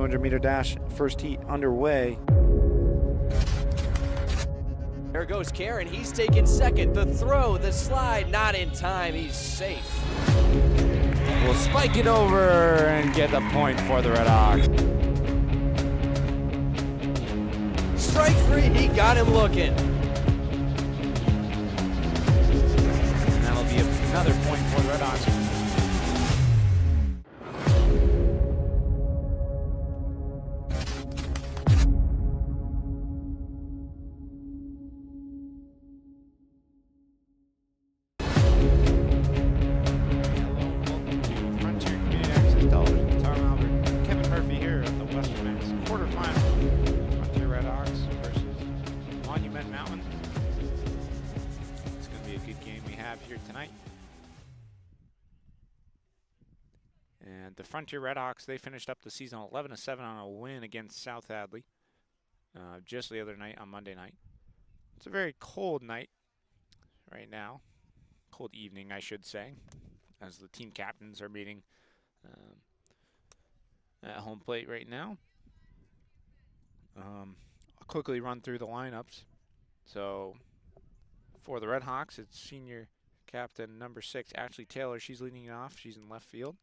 200-meter dash, first heat underway. There goes Karen, he's taking second. The throw, the slide, not in time, he's safe. Will spike it over and get the point for the Red Hawks. Strike three, he got him looking. And that'll be another point for the Red Hawks. Quarterfinal, Frontier Red Hawks versus Monument Mountain. It's going to be a good game we have here tonight. And the Frontier Red Hawks, they finished up the season 11-7 on a win against South Hadley just the other night on Monday night. It's a very cold night right now. Cold evening, I should say, as the team captains are meeting at home plate right now. I'll quickly run through the lineups. So for the Red Hawks, it's senior captain number 6, Ashley Taylor. She's leading it off. She's in left field.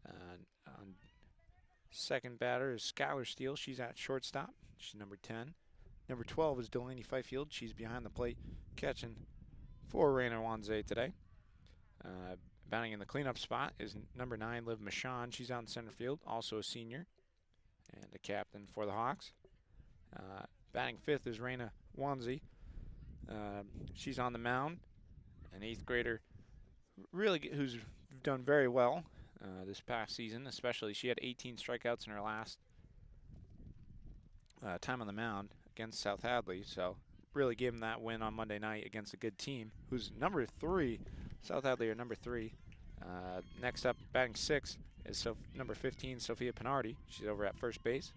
On second batter is Skylar Steele. She's at shortstop. She's number 10. Number 12 is Delaney Fifield. She's behind the plate catching for Raina Wanze today. Batting in the cleanup spot is number 9, Liv Michon. She's out in center field, also a senior and a captain for the Hawks. Batting 5th is Raina Wanze. She's on the mound, an 8th grader, really who's done very well this past season. Especially, she had 18 strikeouts in her last time on the mound against South Hadley. So really gave them that win on Monday night against a good team, who's number 3. South Hadley are number 3. Next up, batting 6 is number 15, Sophia Pinardi. She's over at first base.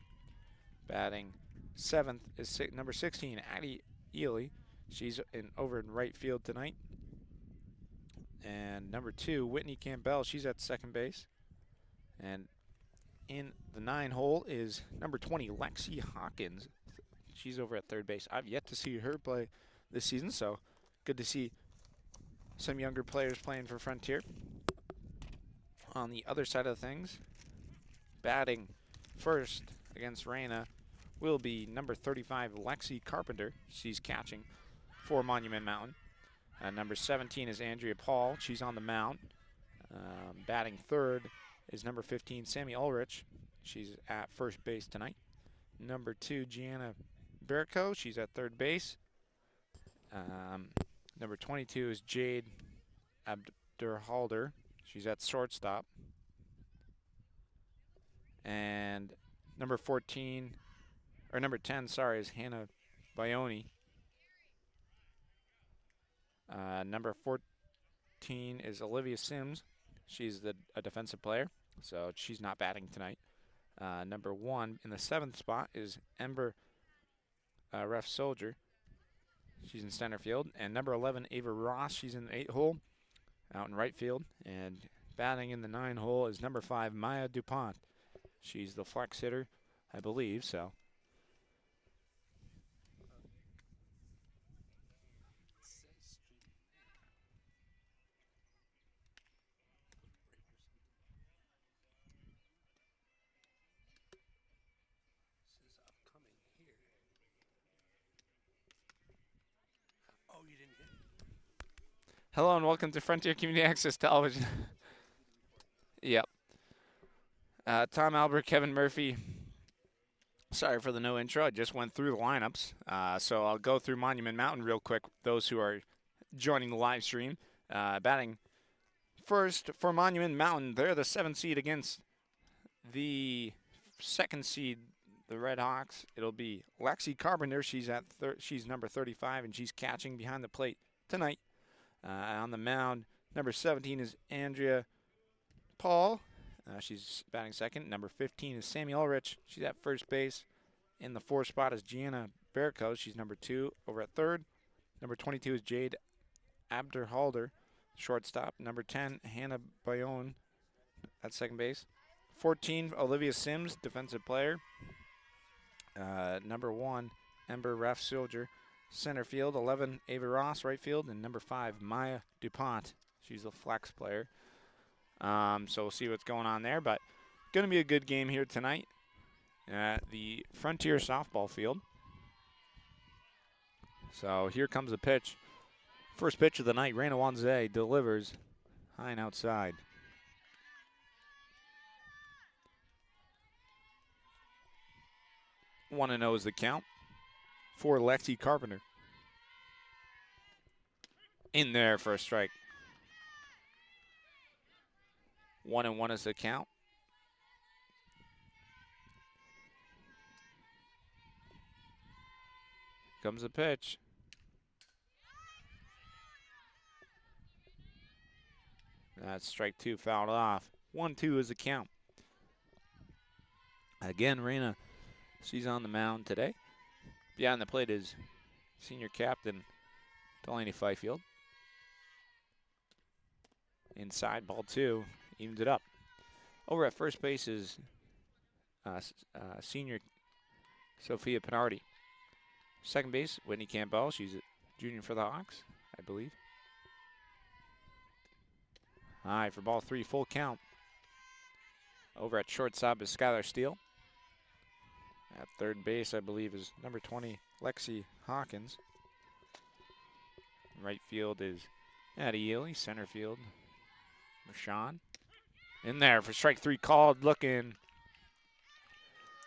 Batting 7th is number 16, Addie Ely. She's over in right field tonight. And number 2, Whitney Campbell. She's at second base. And in the 9 hole is number 20, Lexi Hawkins. She's over at third base. I've yet to see her play this season, so good to see some younger players playing for Frontier. On the other side of things, batting first against Raina will be number 35, Lexi Carpenter. She's catching for Monument Mountain. Number 17 is Andrea Paul. She's on the mound. Batting third is number 15, Sammy Ulrich. She's at first base tonight. Number 2, Gianna Berko. She's at third base. Number 22 is Jade Abderhalder. She's at shortstop. And number 10, is Hannah Bayoni. Number 14 is Olivia Sims. She's a defensive player, so she's not batting tonight. Number 1 in the 7th spot is Ember Ref Soldier. She's in center field. And number 11, Ava Ross. She's in the 8th hole, out in right field. And batting in the 9 hole is number 5, Maya DuPont. She's the flex hitter, I believe, so. Hello and welcome to Frontier Community Access Television. Yep. Tom Albert, Kevin Murphy. Sorry for the no intro. I just went through the lineups. So I'll go through Monument Mountain real quick, those who are joining the live stream. Batting first for Monument Mountain, they're the 7th seed against the 2nd seed, the Red Hawks. It'll be Lexi Carpenter. She's she's number 35, and she's catching behind the plate tonight. On the mound, number 17 is Andrea Paul. She's batting second. Number 15 is Sammy Ulrich. She's at first base. In the 4th spot is Gianna Berko. She's number 2 over at third. Number 22 is Jade Abderhalder, shortstop. Number 10, Hannah Bayonne at second base. 14, Olivia Sims, defensive player. Number 1, Ember Raff Soldier, center field. 11, Ava Ross, right field. And number 5, Maya DuPont. She's a flex player. So we'll see what's going on there. But going to be a good game here tonight at the Frontier softball field. So here comes the pitch. First pitch of the night, Reina Wanze delivers high and outside. 1-0 is the count for Lexi Carpenter. In there for a strike. 1-1 is the count. Comes the pitch. That's strike 2 fouled off. 1-2 is the count. Again, Reina, she's on the mound today. Behind the plate is senior captain Delaney Fifield. Inside, ball 2, evens it up. Over at first base is senior Sophia Pinardi. Second base, Whitney Campbell. She's a junior for the Hawks, I believe. High for ball 3, full count. Over at shortstop is Skylar Steele. At third base, I believe, is number 20, Lexi Hawkins. Right field is Addie Ely. Center field, Rashawn. In there for strike 3 called, looking.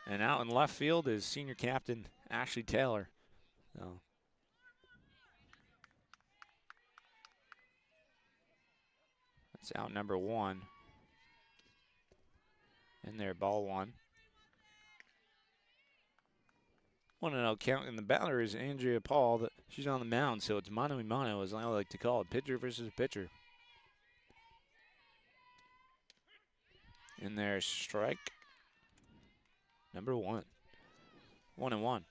And out in left field is senior captain Ashley Taylor. So that's out number 1. In there, ball 1. 1-0 count, and the batter is Andrea Paul. She's on the mound, so it's mano a mano, as I like to call it. Pitcher versus pitcher. In there, strike number 1. 1-1.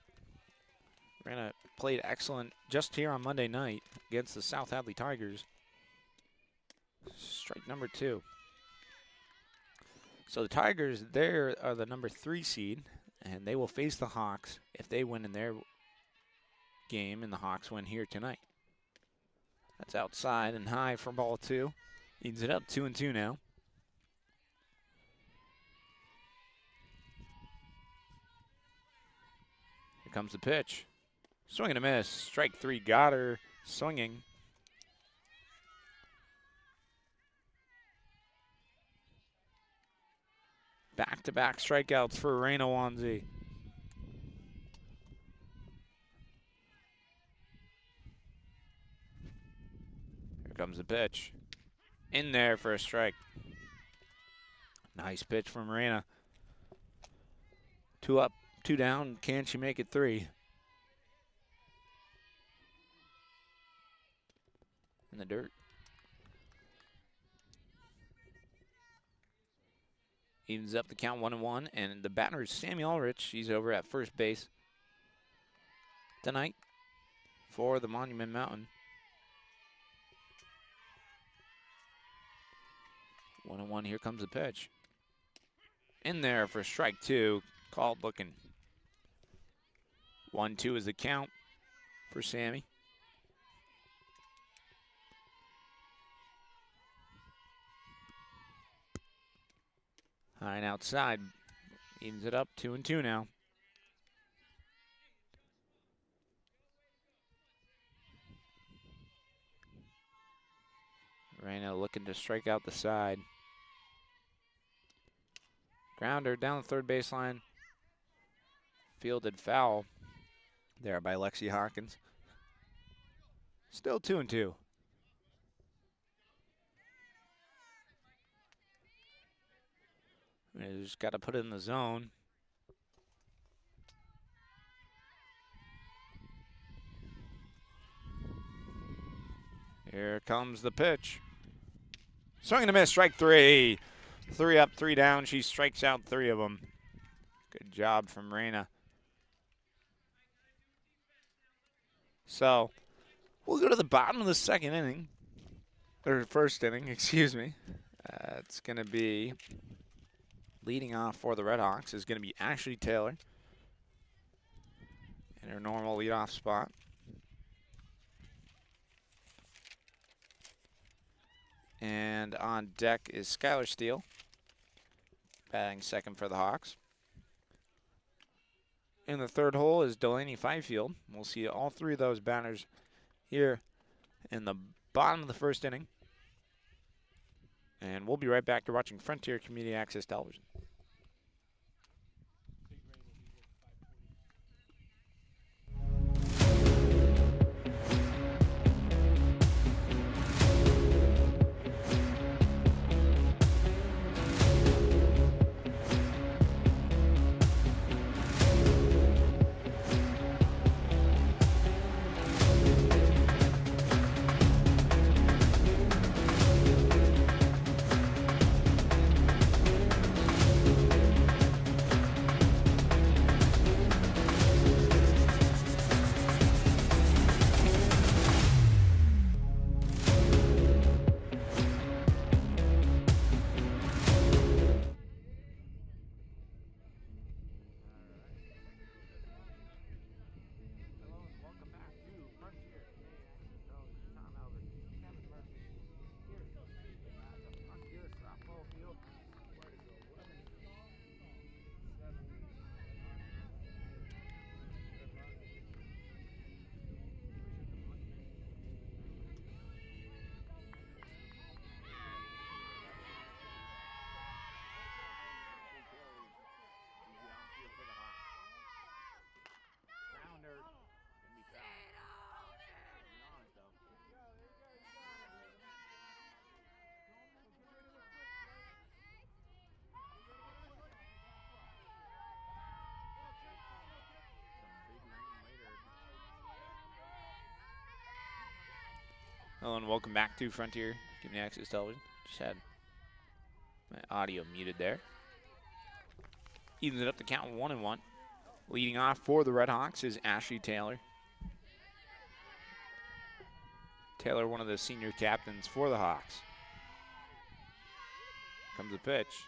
Reina played excellent just here on Monday night against the South Hadley Tigers. Strike number 2. So the Tigers, there are the number 3 seed, and they will face the Hawks if they win in their game, and the Hawks win here tonight. That's outside and high for ball 2. Evens it up, 2-2 now. Here comes the pitch. Swing and a miss. Strike 3, got her swinging. Back-to-back strikeouts for Reina Wanze. Here comes the pitch. In there for a strike. Nice pitch from Reina. 2 up, 2 down. Can she make it 3? In the dirt. Evens up the count, 1-1, and the batter is Sammy Ulrich. She's over at first base tonight for the Monument Mountain. 1-1, here comes the pitch. In there for strike 2, called looking. 1-2 is the count for Sammy. High and outside. Evens it up, 2-2 now. Reina looking to strike out the side. Grounder down the third baseline. Fielded foul there by Lexi Hawkins. Still 2-2. Just got to put it in the zone. Here comes the pitch. Swing and a miss, strike 3. 3 up, 3 down. She strikes out 3 of them. Good job from Reina. So we'll go to the bottom of the second inning. Or first inning, excuse me. It's going to be Leading off for the Red Hawks is going to be Ashley Taylor in her normal leadoff spot. And on deck is Skylar Steele, batting second for the Hawks. In the third hole is Delaney Fifield. We'll see all three of those batters here in the bottom of the first inning. And we'll be right back to watching Frontier Community Access Television. Hello and welcome back to Frontier Community Access Television. Just had my audio muted there. Evens it up to count 1-1. Leading off for the Red Hawks is Ashley Taylor. Taylor, one of the senior captains for the Hawks. Comes the pitch.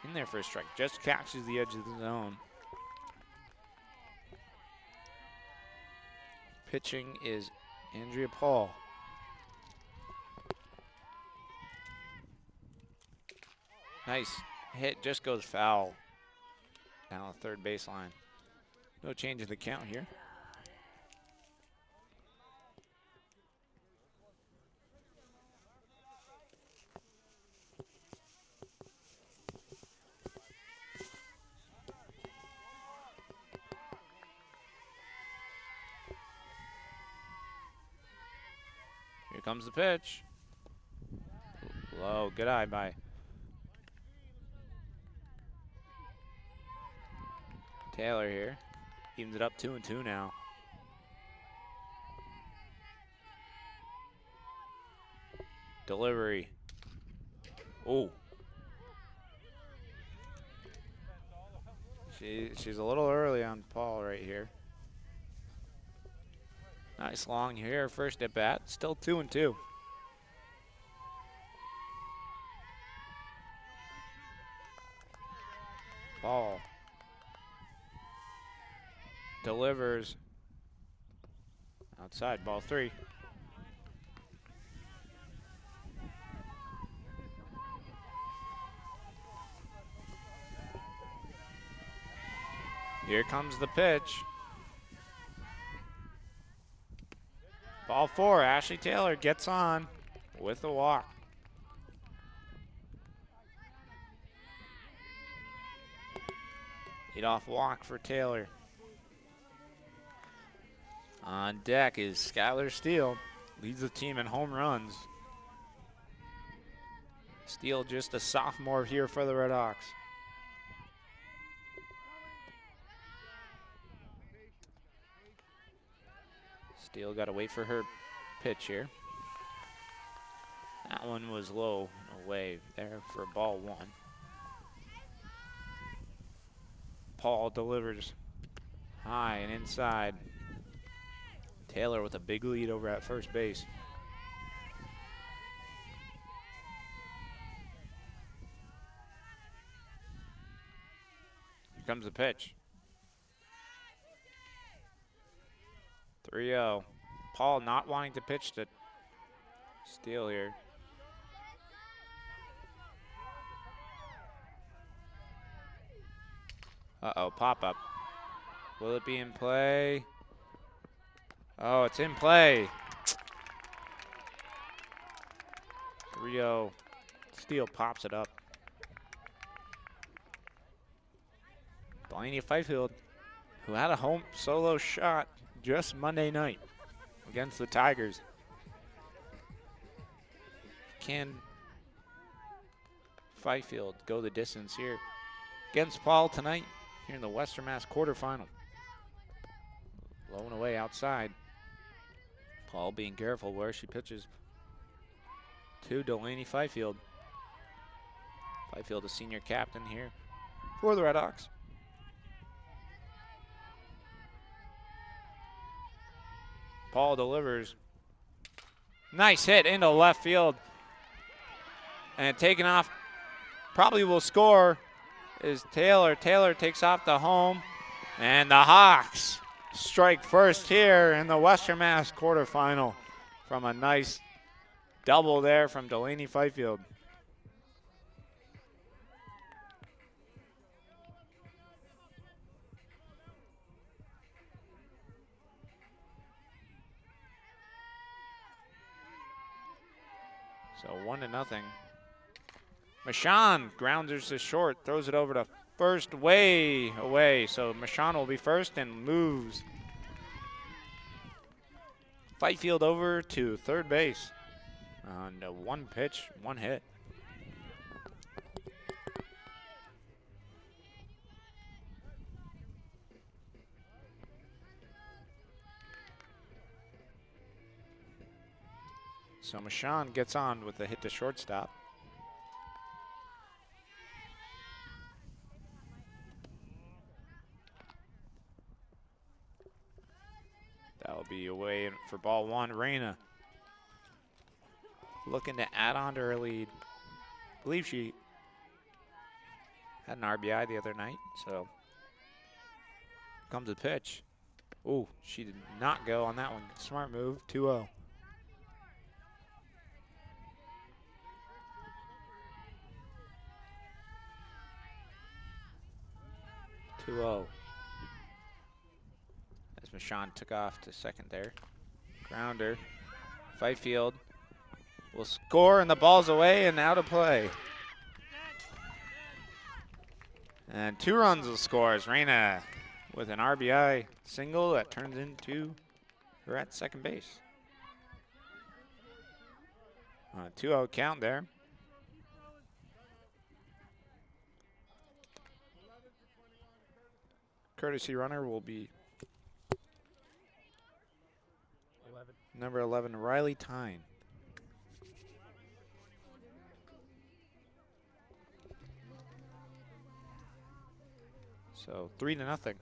In there for a strike. Just catches the edge of the zone. Pitching is Andrea Paul. Nice hit, just goes foul down the third baseline. No change in the count here. Here comes the pitch. Low, good eye by Taylor here. Evens it up 2-2 now. Delivery. Oh. She's a little early on Paul right here. Nice long here, first at bat. Still 2-2. Paul delivers outside, ball 3. Here comes the pitch. Ball 4, Ashley Taylor gets on with a walk. Leadoff walk for Taylor. On deck is Skylar Steele, leads the team in home runs. Steele just a sophomore here for the Red Hawks. Steele got to wait for her pitch here. That one was low, away there for ball 1. Paul delivers high and inside. Taylor with a big lead over at first base. comes the pitch. 3-0. Paul not wanting to pitch to Steele here. Uh-oh, pop-up. Will it be in play? Oh, it's in play. 3-0. Steele pops it up. Delaney Fifield, who had a home solo shot just Monday night against the Tigers. Can Fifield go the distance here against Paul tonight here in the Western Mass quarterfinal? Low and away outside. Paul being careful where she pitches to Delaney Fifield. Fifield, a senior captain here for the Redhawks. Paul delivers. Nice hit into left field. And taken off, probably will score, is Taylor. Taylor takes off to home. And the Hawks strike first here in the Western Mass quarterfinal from a nice double there from Delaney Fifield. So 1-0. Michon grounders to short, throws it over to first, way away. So Michon will be first and moves Fifield over to third base on one pitch, one hit. So Michon gets on with the hit to shortstop. That'll be away for ball one. Reyna looking to add on to her lead. I believe she had an RBI the other night, so comes the pitch. Ooh, she did not go on that one. Smart move, 2-0. As Michon took off to second there. Grounder. Fifield will score, and the ball's away and out of play. And 2 runs will score as Reyna with an RBI single that turns into her at second base. 2-0 count there. Courtesy runner will be number 11, Riley Tyne. So 3-0.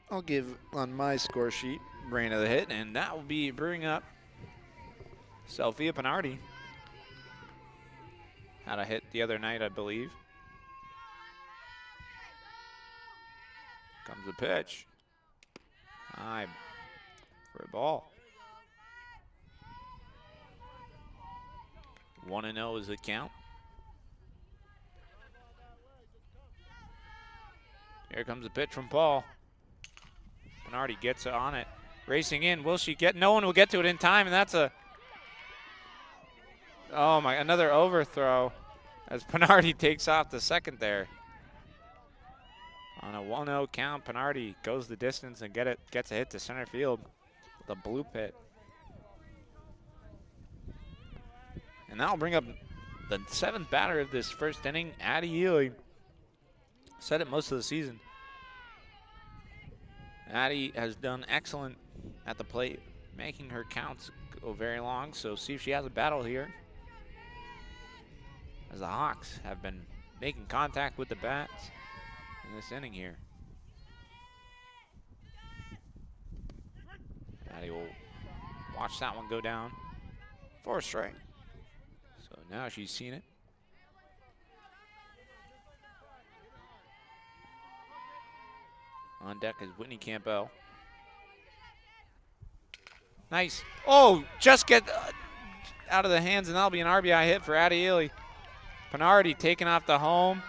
I'll give on my score sheet Reyna the hit, and that will be bringing up Sophia Pinardi. Had a hit the other night, I believe. Comes the pitch. High for a ball. 1-0 is the count. Here comes the pitch from Paul. Pinardi gets on it. Racing in, will she get? No one will get to it in time, and that's a, oh my, another overthrow as Pinardi takes off the second there. On a 1-0 count, Pinardi goes the distance and gets a hit to center field with a blue pit. And that'll bring up the 7th batter of this first inning, Addie Ely. Said it most of the season. Addie has done excellent at the plate, making her counts go very long, so see if she has a battle here. As the Hawks have been making contact with the bats in this inning here. Addie will Watch that one go down. 4 strike. So now she's seen it. On deck is Whitney Campbell. Nice. Oh, just get out of the hands, and that'll be an RBI hit for Addie Ely. Pinardi taking off the home,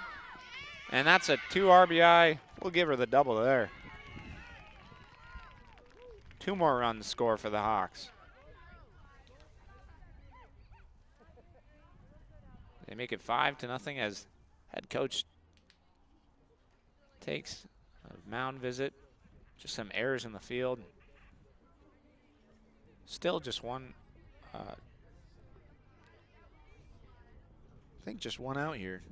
and that's a 2 RBI. We'll give her the double there. 2 more runs score for the Hawks. They make it 5-0 as head coach takes a mound visit. Just some errors in the field. Still just one, I think just one out here.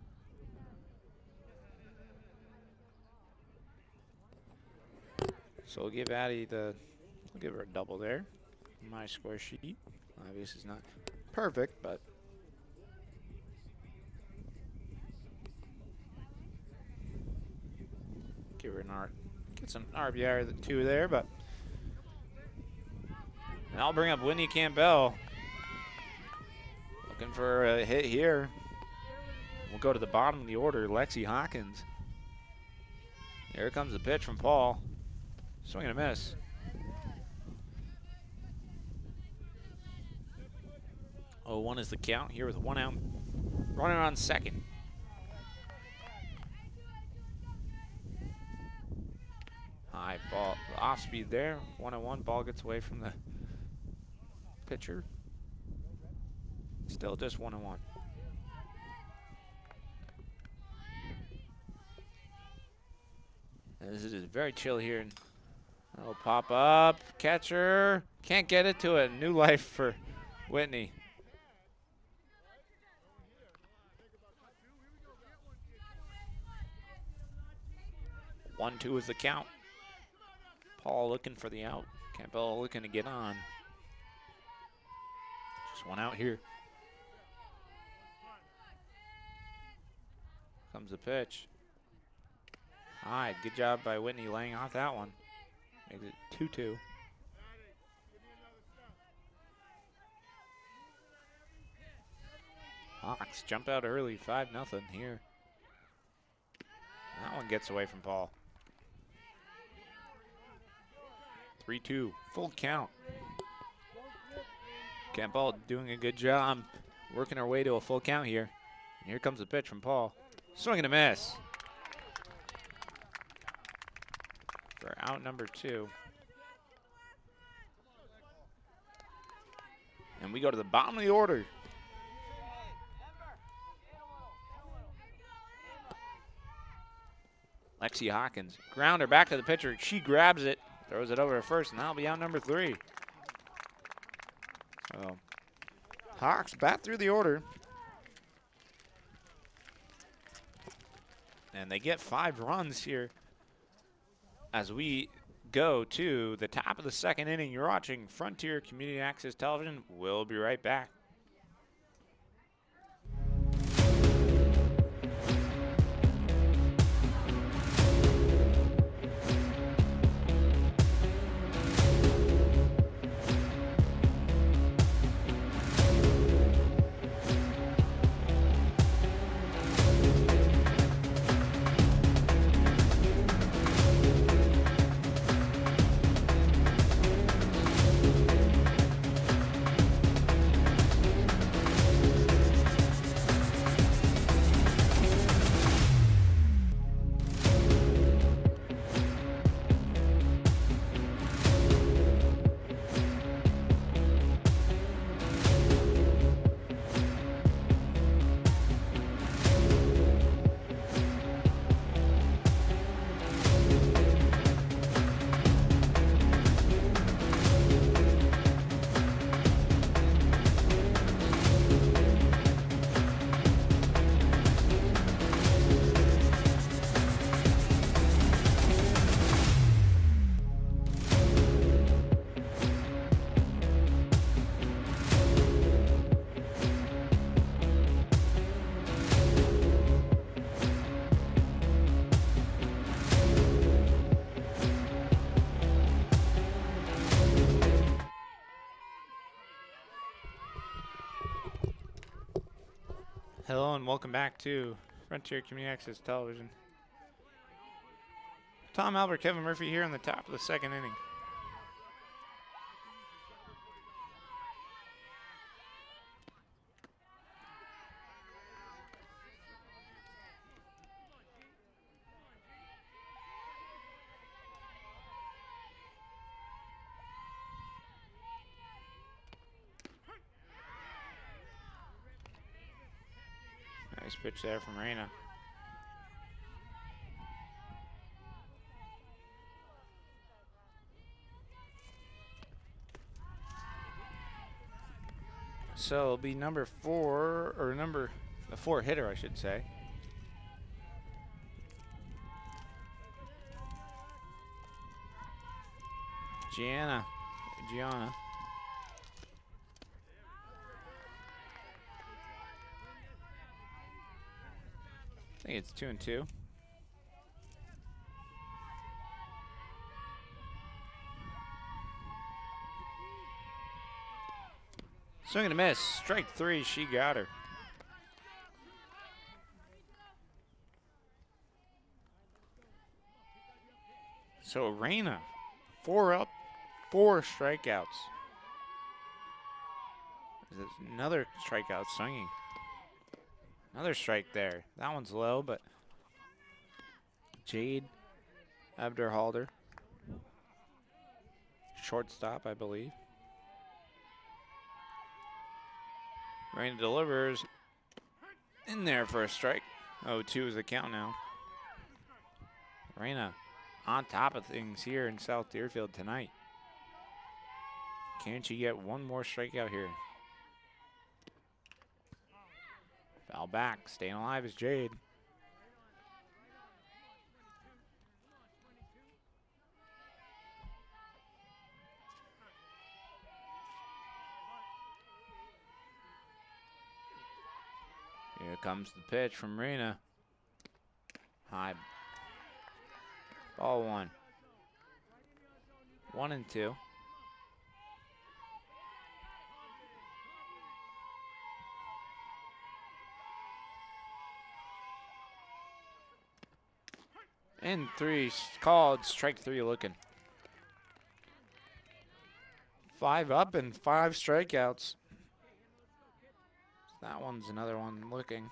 So we'll give Addie we'll give her a double there. My score sheet. Obviously it's not perfect, but give her gets an RBI or 2 there, but and I'll bring up Whitney Campbell. Looking for a hit here. We'll go to the bottom of the order, Lexi Hawkins. Here comes the pitch from Paul. Swing and a miss. Oh, 1 is the count here with 1 out. Running on second. High ball, off speed there. 1-1, ball gets away from the pitcher. Still just 1-1. This is very chill here. It'll pop up. Catcher can't get it to it. New life for Whitney. 1-2 is the count. Paul looking for the out. Campbell looking to get on. Just 1 out here. Comes the pitch. High, good job by Whitney laying off that one. Makes it 2-2. Hawks jump out early, 5-0 here. That one gets away from Paul. 3-2, full count. Campbell doing a good job working our way to a full count here. And here comes the pitch from Paul. Swing and a miss. For out number 2. And we go to the bottom of the order. Lexi Hawkins, grounder back to the pitcher. She grabs it, throws it over to first, and that'll be out number 3. So, Hawks bat through the order. And they get 5 runs here as we go to the top of the 2nd inning. You're watching Frontier Community Access Television. We'll be right back. Hello and welcome back to Frontier Community Access Television. Tom Albert, Kevin Murphy here in the top of the second inning. Nice pitch there from Reyna. So it'll be number 4, or the 4 hitter, I should say. Gianna. I think it's 2-2. Swing and a miss. Strike 3. She got her. So Reyna, 4 up, 4 strikeouts. There's another strikeout swinging. Another strike there. That one's low, but Jade Abderhalder, shortstop, I believe. Reyna delivers in there for a strike. 0-2 is the count now. Reyna on top of things here in South Deerfield tonight. Can she get one more strikeout here? Foul back. Staying alive is Jade. Here comes the pitch from Reyna. High. Ball 1. 1-2. And 3 called, strike 3 looking. 5 up and 5 strikeouts. That one's another one looking.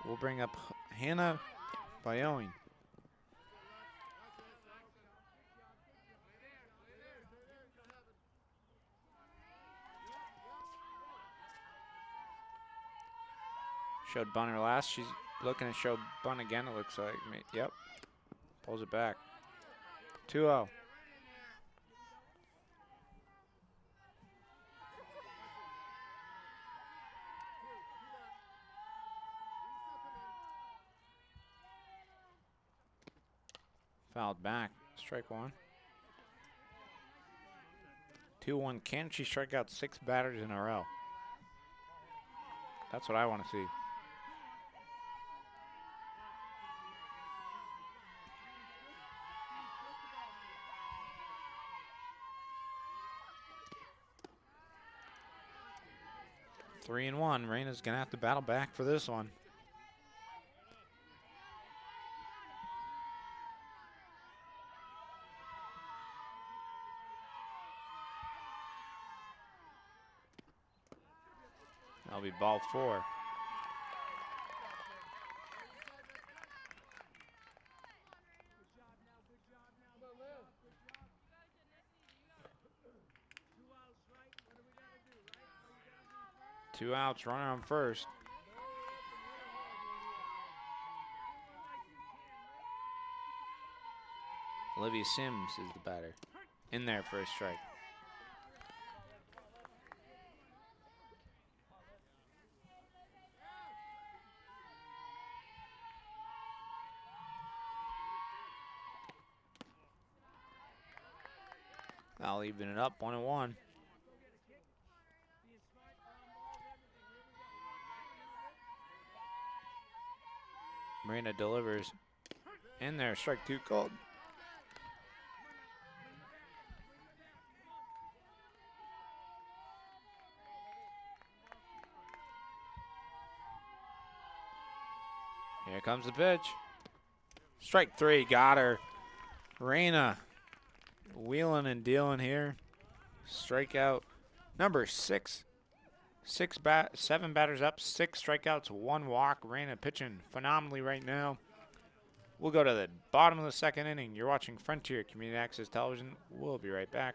We'll bring up Hannah Bayone. Showed bunter last. She's looking to show bunt again, it looks like. Yep. Pulls it back. 2-0. Fouled back. Strike 1. 2-1. Can she strike out 6 batters in a row? That's what I want to see. Three and 1. Reyna's gonna have to battle back for this one. That'll be ball 4. Two outs, runner on first. Olivia Sims is the batter. In there for a strike. I'll even it up, 1-1. Marina delivers. In there, strike 2 called. comes the pitch. Strike 3, got her. Reina wheeling and dealing here. Strikeout number 6. 7 batters up, 6 strikeouts, 1 walk. Reina pitching phenomenally right now. We'll go to the bottom of the 2nd inning. You're watching Frontier Community Access Television. We'll be right back.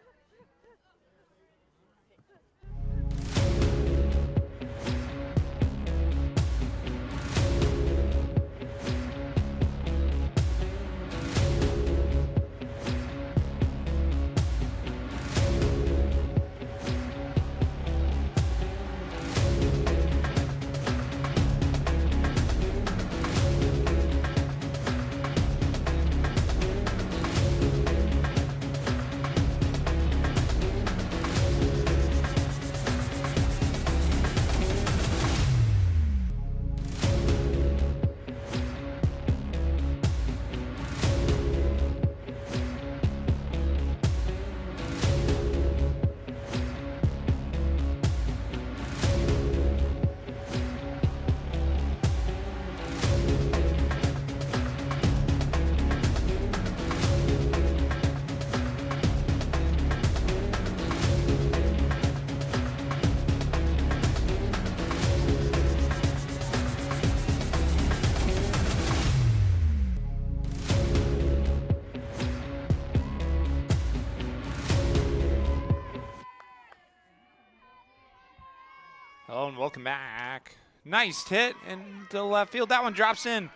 Hello and welcome back. Nice hit into left field. That one drops in.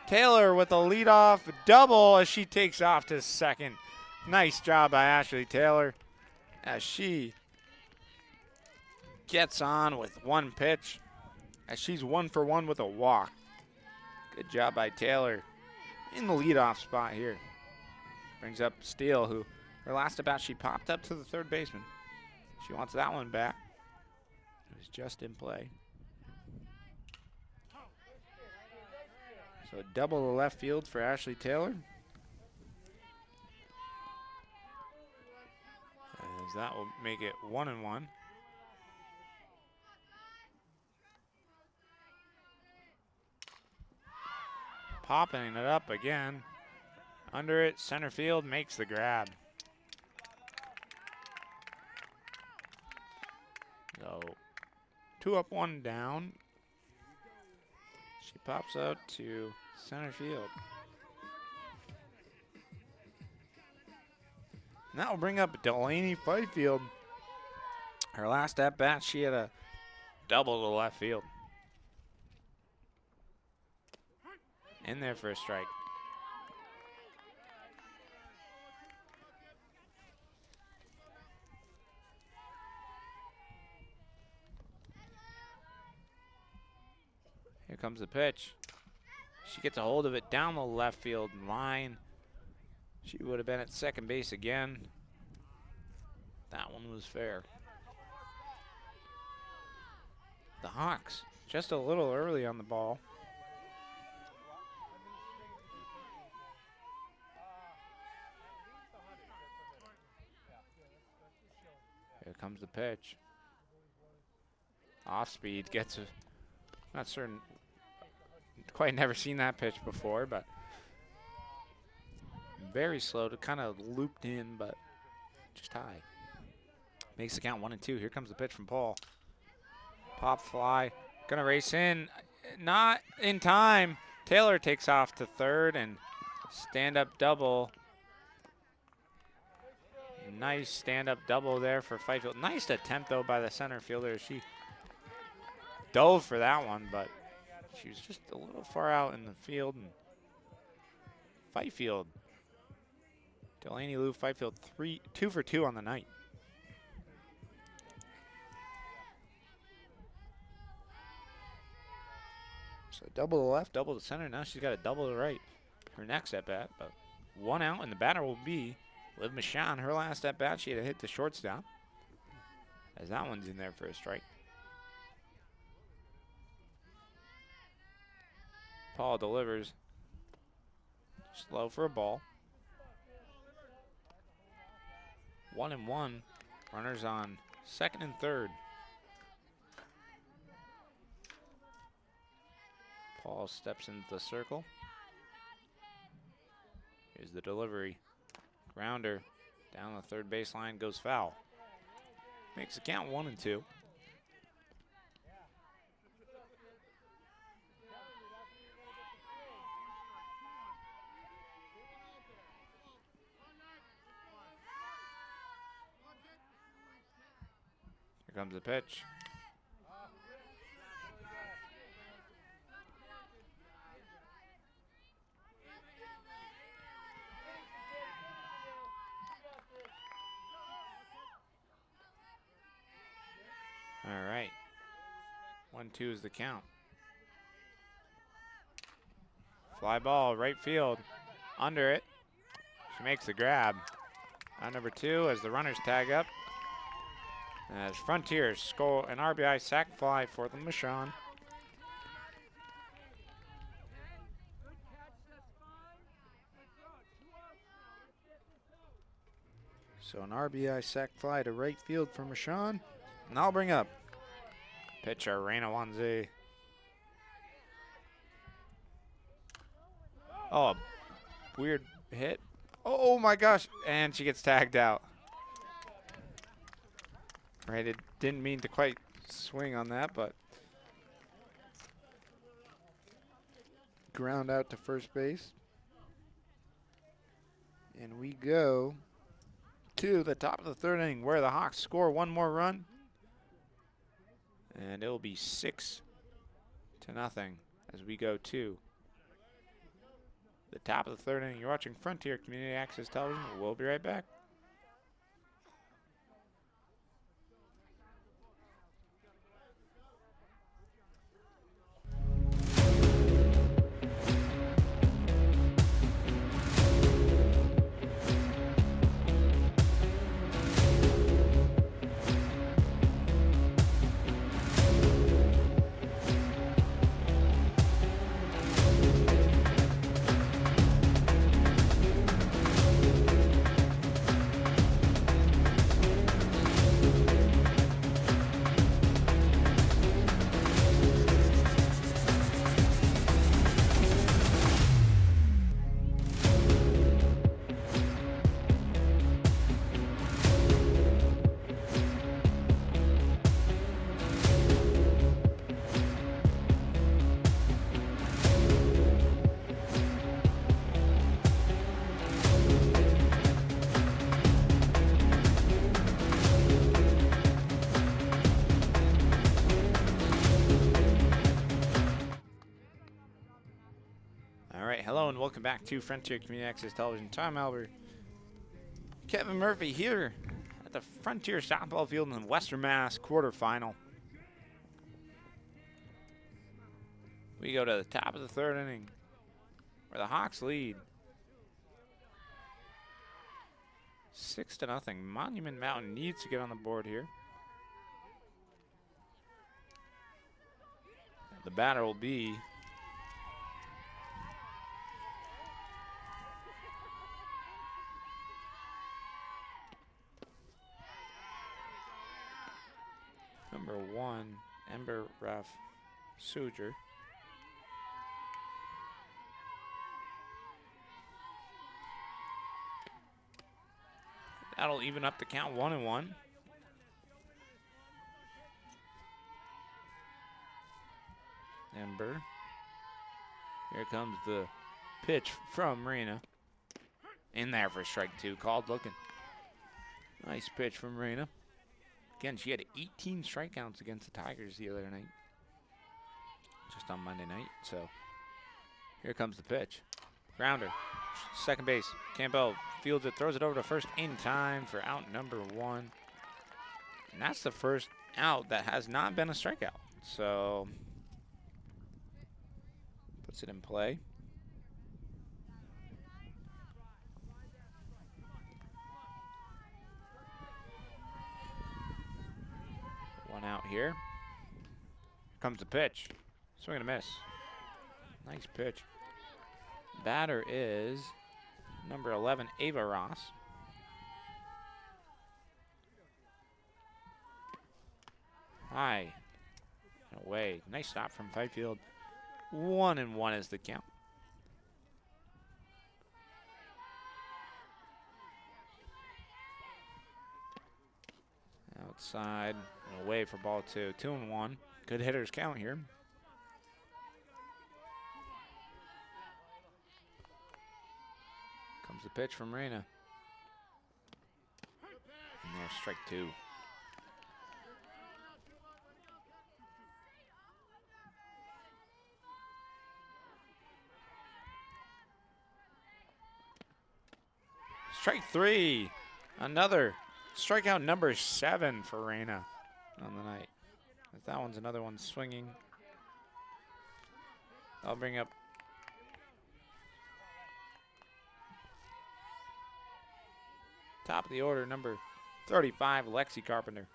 Taylor with a leadoff double as she takes off to second. Nice job by Ashley Taylor as she gets on with 1 pitch as she's 1 for 1 with a walk. Good job by Taylor in the leadoff spot here. Brings up Steele, who her last at bat she popped up to the 3rd baseman. She wants that one back. It was just in play. So double to left field for Ashley Taylor. As that will make it 1-1. Popping it up again. Under it, center field makes the grab. So 2 up, 1 down. She pops out to center field. And that will bring up Delaney Fifield. Her last at bat, she had a double to left field. In there for a strike. Here comes the pitch. She gets a hold of it down the left field line. She would have been at second base again. That one was fair. The Hawks just a little early on the ball. Here comes the pitch. Off speed, gets a, not certain, quite never seen that pitch before, but very slow to kind of looped in, but just high. Makes the count 1-2. Here comes the pitch from Paul. Pop fly, gonna race in, not in time. Taylor takes off to third and stand-up double. Nice stand-up double there for Fifield. Nice attempt, though, by the center fielder. She dove for that one, but she was just a little far out in the field. And Fifield, Delaney Lou Fifield, 2 for 2 on the night. So double to left, double to center. Now she's got a double to right. Her next at bat, but 1 out, and the batter will be Liv Michon. Her last at bat, she had to hit the shortstop, as that one's in there for a strike. Paul delivers. Slow for a ball. 1-1. Runners on second and third. Paul steps into the circle. Here's the delivery. Grounder down the third baseline, goes foul. Makes the count 1-2. Here comes the pitch. All right. 1-2 is the count. Fly ball, right field. Under it. She makes the grab. Out number 2 as the runners tag up. As Frontiers score an RBI sac fly for the Michon. So an RBI sac fly to right field for Michon. And I'll bring up Pitcher, Reina Wanzi. Oh, weird hit. Oh my gosh, and she gets tagged out. Right, it didn't mean to quite swing on that, but ground out to first base. And we go to the top of the third inning where the Hawks score one more run. And it'll be 6-0 as we go to the top of the third inning. You're watching Frontier Community Access Television. We'll be right back. Hello and welcome back to Frontier Community Access Television. Tom Albert, Kevin Murphy here at the Frontier softball field in Western Mass quarterfinal. We go to the top of the third inning where the Hawks lead 6-0. Monument Mountain needs to get on the board here. The batter will be number 1, Ember Raf Suger. That'll even up the count 1-1. Ember. Here comes the pitch from Marina. In there for strike 2. Called looking. Nice pitch from Marina. Again, she had 18 strikeouts against the Tigers the other night. Just on Monday night. So here comes the pitch. Grounder. Second base. Campbell fields it, throws it over to first in time for out number 1. And that's the first out that has not been a strikeout. So puts it in play. One out here. Here comes the pitch. Swing and a miss. Nice pitch. Batter is number 11, Ava Ross. High and away. Nice stop from Fifield 1-1 is the count. Outside and away for ball 2. 2-1. Good hitters count here. Comes the pitch from Reyna. And there's strike 2. Strike 3. Another strikeout number 7 for Reyna on the night. That one's another one swinging. I'll bring up top of the order, number 35, Lexi Carpenter.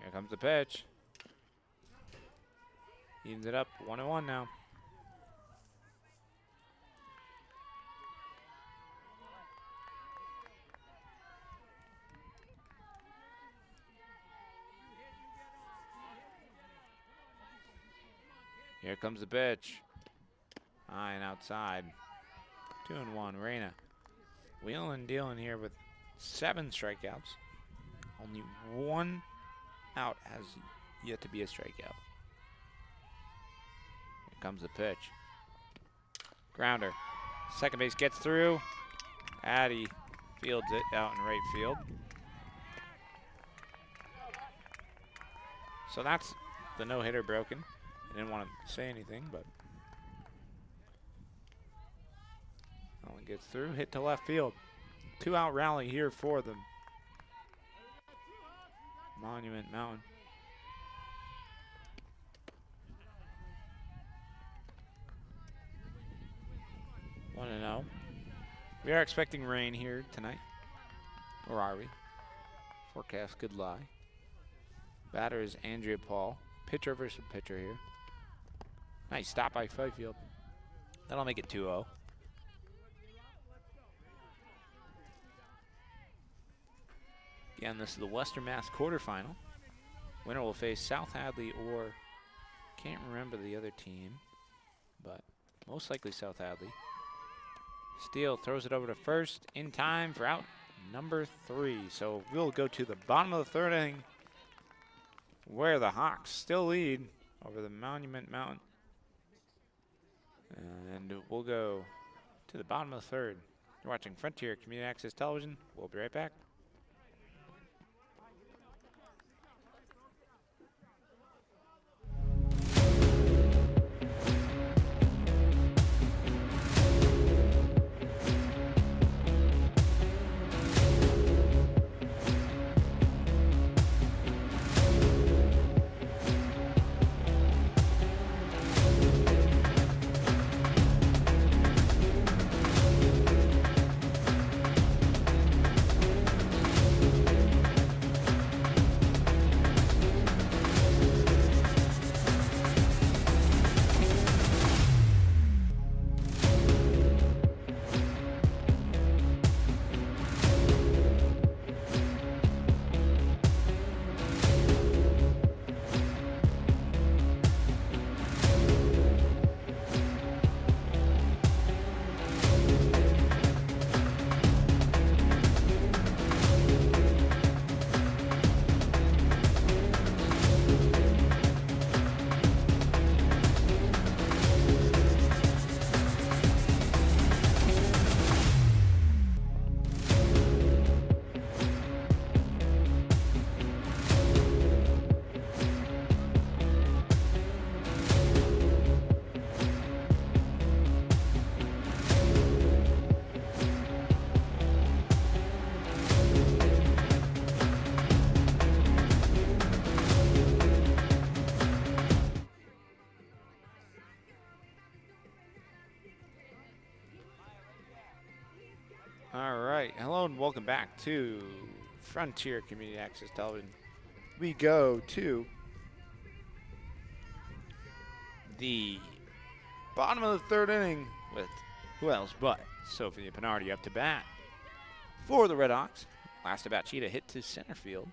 Here comes the pitch. Evens it up, 1-1 now. Here comes the pitch. High and outside. 2-1, Reyna. Wheeling and dealing here with 7 strikeouts. Only 1 out has yet to be a strikeout. Here comes the pitch. Grounder. Second base gets through. Addy fields it out in right field. So that's the no-hitter broken. I didn't want to say anything, but that one gets through. Hit to left field. 2-out rally here for them. Monument Mountain. 1-0. We are expecting rain here tonight. Or are we? Forecast could lie. Batter is Andrea Paul. Pitcher versus pitcher here. Nice stop by Fifield. That'll make it 2-0. Again, this is the Western Mass quarterfinal. Winner will face South Hadley or can't remember the other team, but most likely South Hadley. Steele throws it over to first in time for out number 3. So we'll go to the bottom of the 3rd inning where the Hawks still lead over the Monument Mountain. And we'll go to the bottom of the 3rd. You're watching Frontier Community Access Television. We'll be right back. All right, hello and welcome back to Frontier Community Access Television. We go to the bottom of the 3rd inning with who else but Sophia Pinardi up to bat for the Red Hawks. Last at bat, Cheetah hit to center field.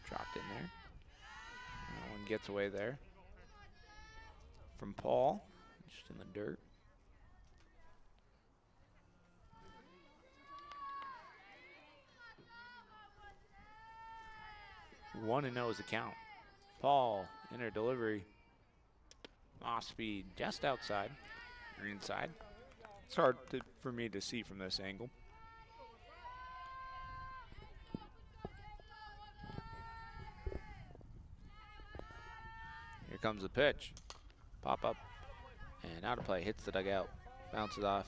Dropped in there. That one gets away there from Paul, just in the dirt. One and 0 is the count. Paul, inner delivery. Off speed, just outside or inside. It's hard for me to see from this angle. Here comes the pitch. Pop up and out of play. Hits the dugout. Bounces off.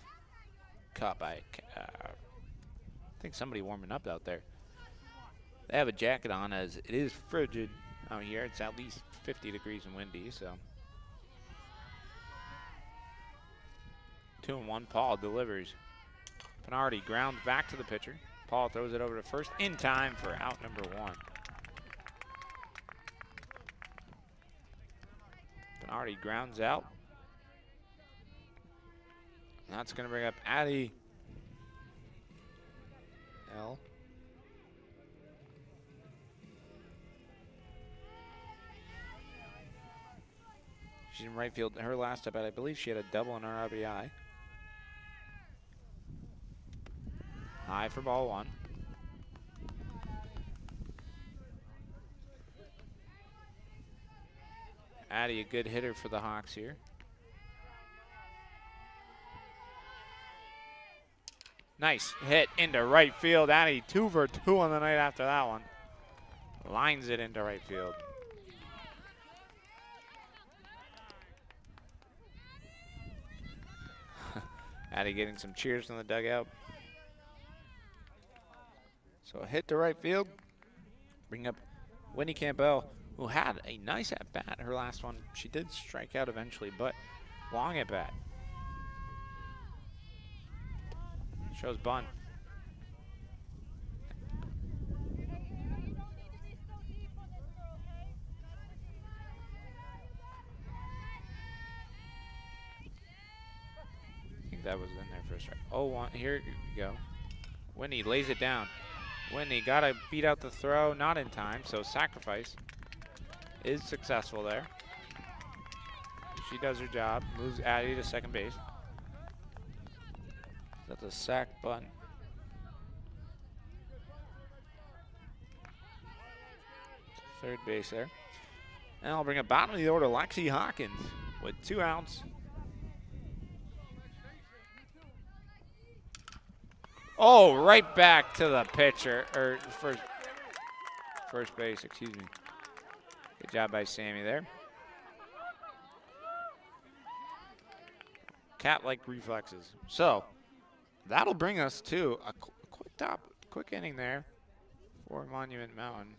Caught by, I think somebody warming up out there. They have a jacket on as it is frigid out here. It's at least 50 degrees and windy, so. 2-1, Paul delivers. Pinardi grounds back to the pitcher. Paul throws it over to first in time for out number 1. Pinardi grounds out. That's going to bring up Addie L. She's in right field. Her last at bat, I believe she had a double in her RBI. High for ball 1. Addie, a good hitter for the Hawks here. Nice hit into right field. Addie 2 for 2 on the night after that one. Lines it into right field. Addie getting some cheers from the dugout. So a hit to right field. Bring up Winnie Campbell, who had a nice at-bat. Her last one, she did strike out eventually, but long at-bat. Shows bunt. I think that was in there for a strike. Oh, here we go. Winnie lays it down. Winnie got to beat out the throw, not in time, so sacrifice is successful there. She does her job, moves Addie to second base. That's a sac bunt. Third base there. And I'll bring it bottom of the order, Lexi Hawkins with 2 outs. Oh, right back to the pitcher, or first base, excuse me. Good job by Sammy there. Cat-like reflexes. So that'll bring us to a quick inning there for Monument Mountain.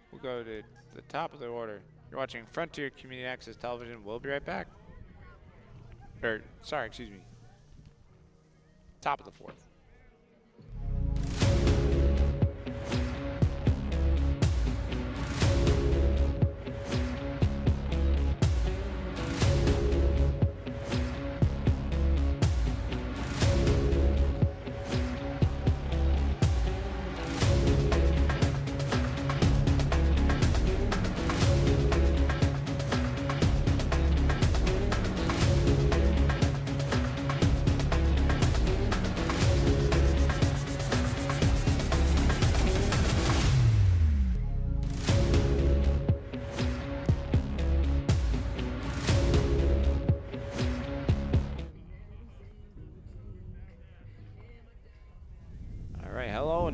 We'll go to the top of the order. You're watching Frontier Community Access Television. We'll be right back. Sorry, excuse me. Top of the 4th.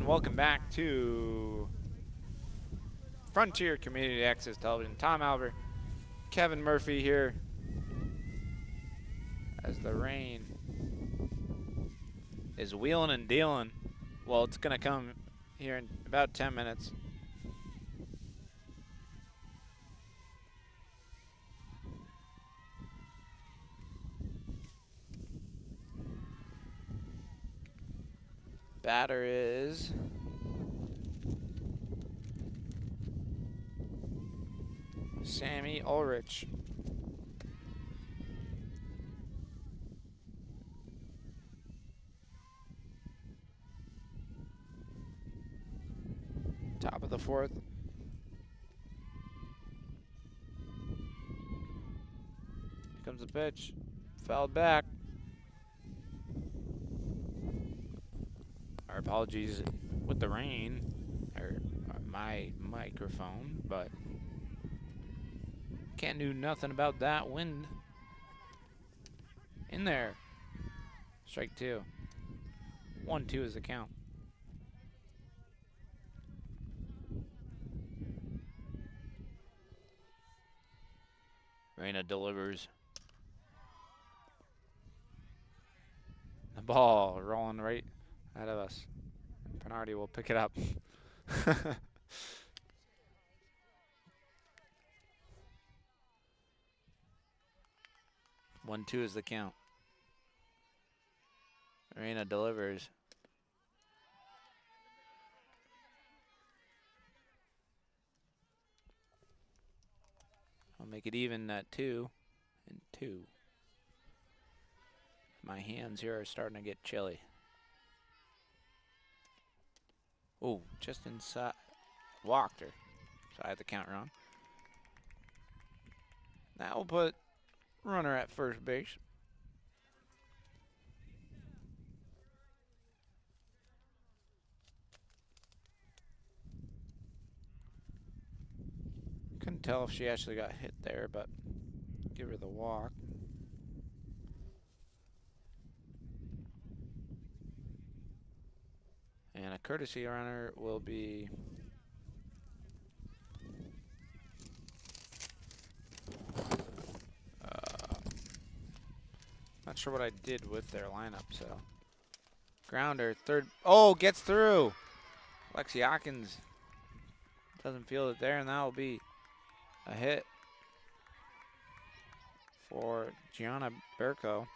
Welcome back to Frontier Community Access Television. Tom Albert, Kevin Murphy here as the rain is wheeling and dealing. Well, it's going to come here in about 10 minutes. Batter is Sammy Ulrich. Top of the fourth. Here comes the pitch. Fouled back. Our apologies with the rain, or my microphone, but can't do nothing about that wind. In there. Strike two. 1-2 is the count. Reyna delivers. The ball rolling right ahead of us. Bernardi will pick it up. 1-2 is the count. Reyna delivers. I'll make it even at 2-2. My hands here are starting to get chilly. Oh, just inside. Walked her. So I had the count wrong. That will put runner at first base. Couldn't tell if she actually got hit there, but give her the walk. And a courtesy runner will be not sure what I did with their lineup, so grounder, third. Oh, gets through. Lexi Hawkins doesn't feel it there, and that will be a hit for Gianna Berko.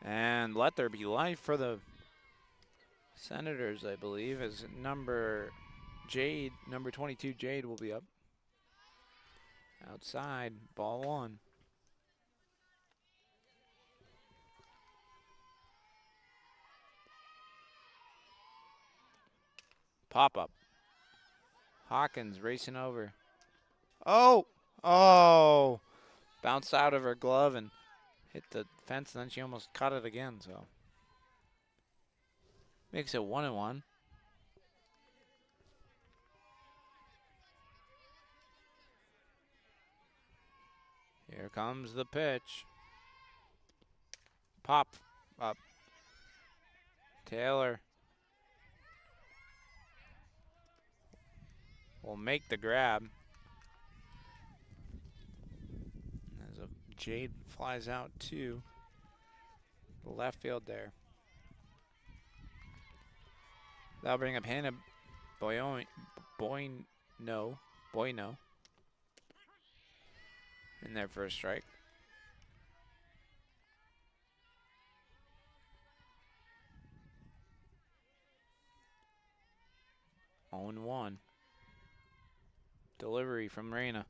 And let there be life for the Senators, I believe, as number 22 Jade will be up. Outside, ball one. Pop up. Hawkins racing over. Oh! Oh! Bounced out of her glove and hit the fence, and then she almost caught it again, so. Makes it 1-1. Here comes the pitch. Pop up. Taylor will make the grab. As a Jade flies out to the left field there. That'll bring up Hannah Boyno. In there for a strike. On 1. Delivery from Reyna.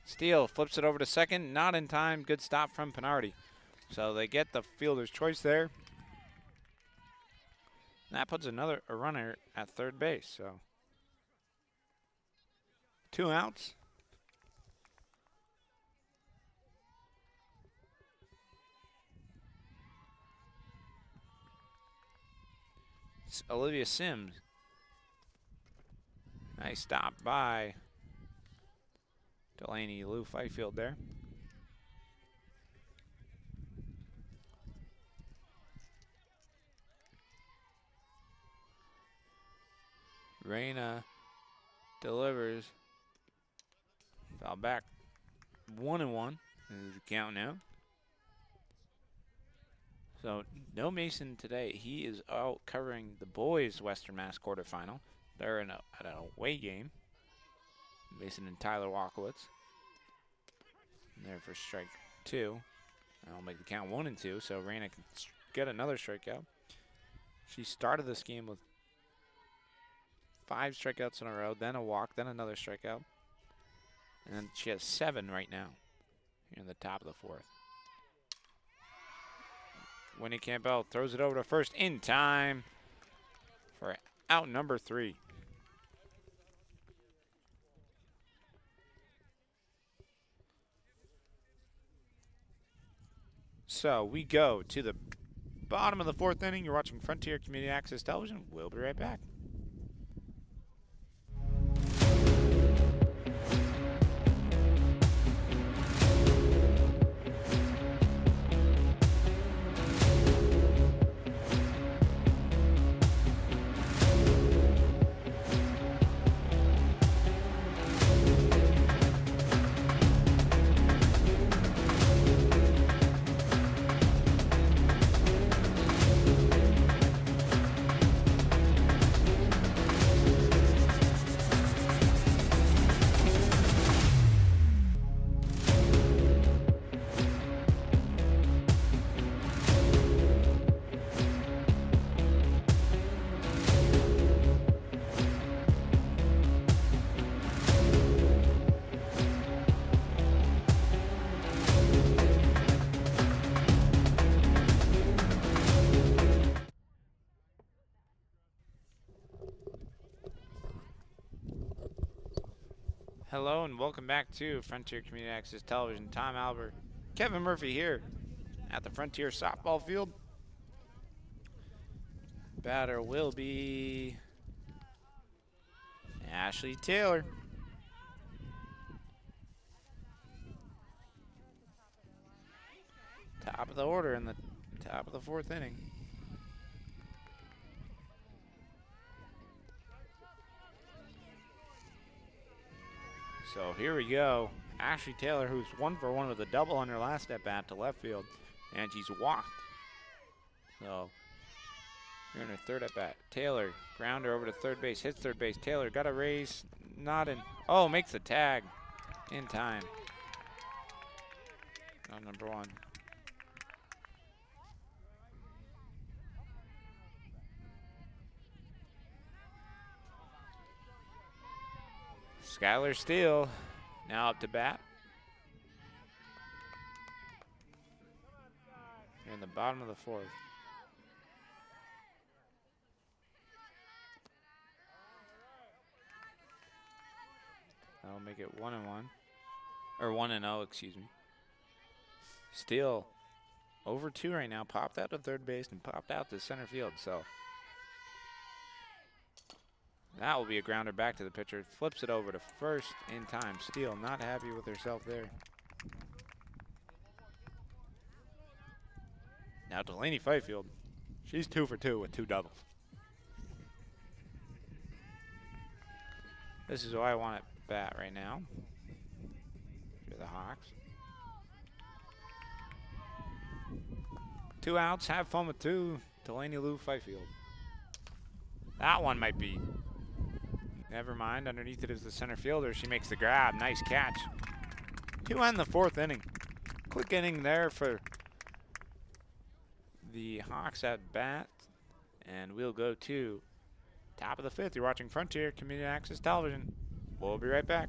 Steele flips it over to second. Not in time. Good stop from Pinardi. So they get the fielder's choice there. And that puts a runner at third base. So 2 outs. It's Olivia Sims. Nice stop by Delaney Lou Fifield there. Reyna delivers. Foul back. 1-1 is the count now. So no Mason today. He is out covering the boys' Western Mass quarterfinal. They're at an away game. Mason and Tyler Walkowitz. And there for strike 2. I'll make the count 1-2, so Reyna can get another strikeout. She started this game with 5 strikeouts in a row, then a walk, then another strikeout. And then she has 7 right now here in the top of the 4th. Winnie Campbell throws it over to first in time for out number 3. So we go to the bottom of the 4th inning. You're watching Frontier Community Access Television. We'll be right back. Hello and welcome back to Frontier Community Access Television. Tom Albert, Kevin Murphy here at the Frontier softball field. Batter will be Ashley Taylor. Top of the order in the top of the 4th inning. So here we go. Ashley Taylor, who's 1 for 1 with a double on her last at bat to left field, and she's walked. So here in her 3rd at bat. Taylor, grounder over to third base, hits third base. Taylor got a raise, not in. Oh, makes the tag in time. On number 1. Skylar Steele now up to bat. Here in the bottom of the 4th. That'll make it 1-1. Or 1-0, excuse me. Steele over 2 right now. Popped out to third base and popped out to center field. So that will be a grounder back to the pitcher. Flips it over to first in time. Steele not happy with herself there. Now Delaney Fifield. She's 2 for 2 with 2 doubles. This is who I want at bat right now. For the Hawks. 2 outs. Have fun with 2. Delaney Lou Fifield. That one might be. Never mind. Underneath it is the center fielder. She makes the grab. Nice catch. 2 in the 4th inning. Quick inning there for the Hawks at bat. And we'll go to top of the 5th. You're watching Frontier Community Access Television. We'll be right back.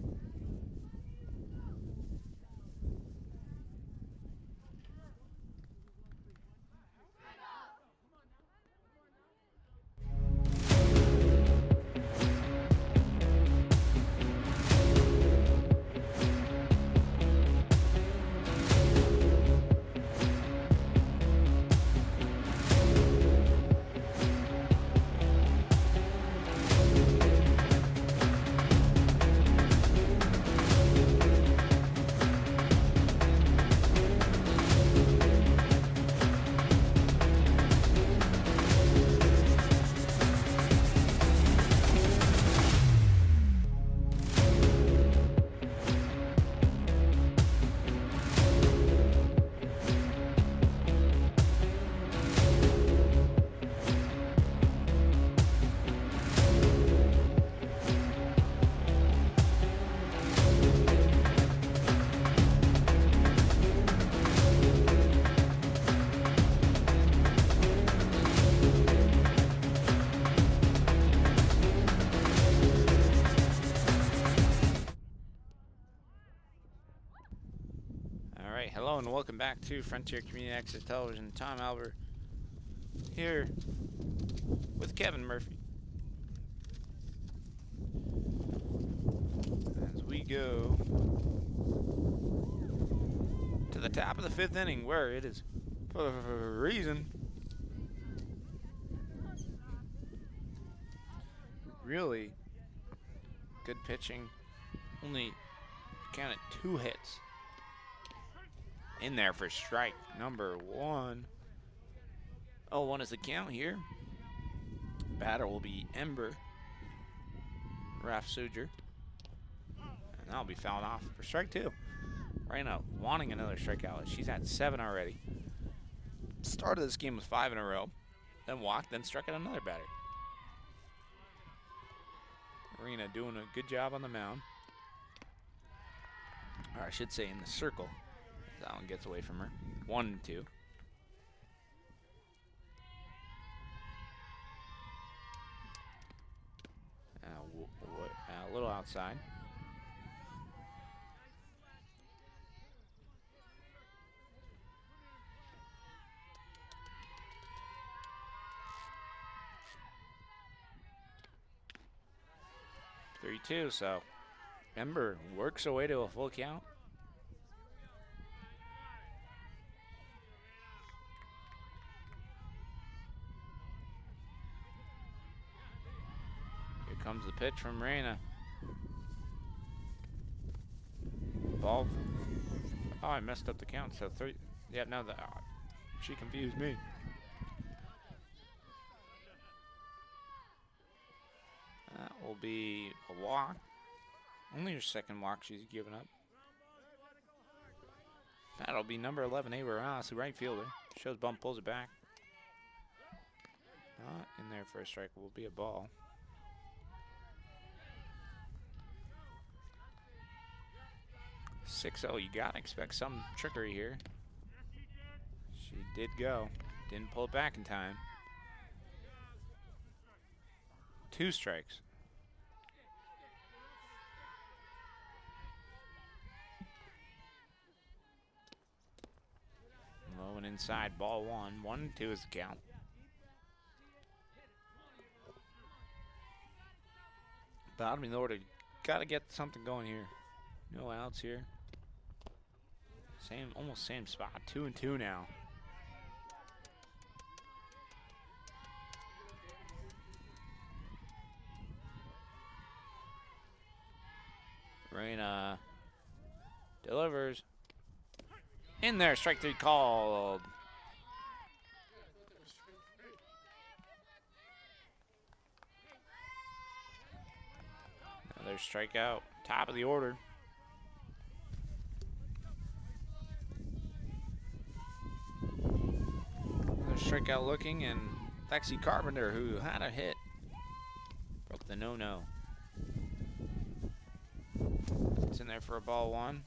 and welcome back to Frontier Community Access Television. Tom Albert here with Kevin Murphy as we go to the top of the 5th inning, where it is for a reason really good pitching. Only counted 2 hits. In there for strike number 1. 0-1 is the count here. Batter will be Ember Rafsuger. And that'll be fouled off for strike 2. Reina wanting another strikeout. She's had 7 already. Started this game with 5 in a row. Then walked, then struck out another batter. Reina doing a good job on the mound. Or I should say in the circle. That one gets away from her. 1-2. A little outside. Three-two. So Ember works her way to a full count. Comes the pitch from Reina. Ball. Oh, I messed up the count. So 3. Yeah, no, she confused me. That will be a walk. Only her second walk she's given up. That'll be number 11, Ava Ross, the right fielder. Shows bump, pulls it back. Not in there for a strike. Will be a ball. 6-0, you gotta expect some trickery here. She did go. Didn't pull it back in time. 2 strikes. Low and inside, ball 1. 1-2 is the count. Bottom of the order, gotta get something going here. No outs here. Almost same spot. 2-2 now. Reina delivers. In there, strike 3 called. Another strikeout. Top of the order. Strikeout looking, and Lexi Carpenter, who had a hit, broke the no-no. It's in there for a ball 1.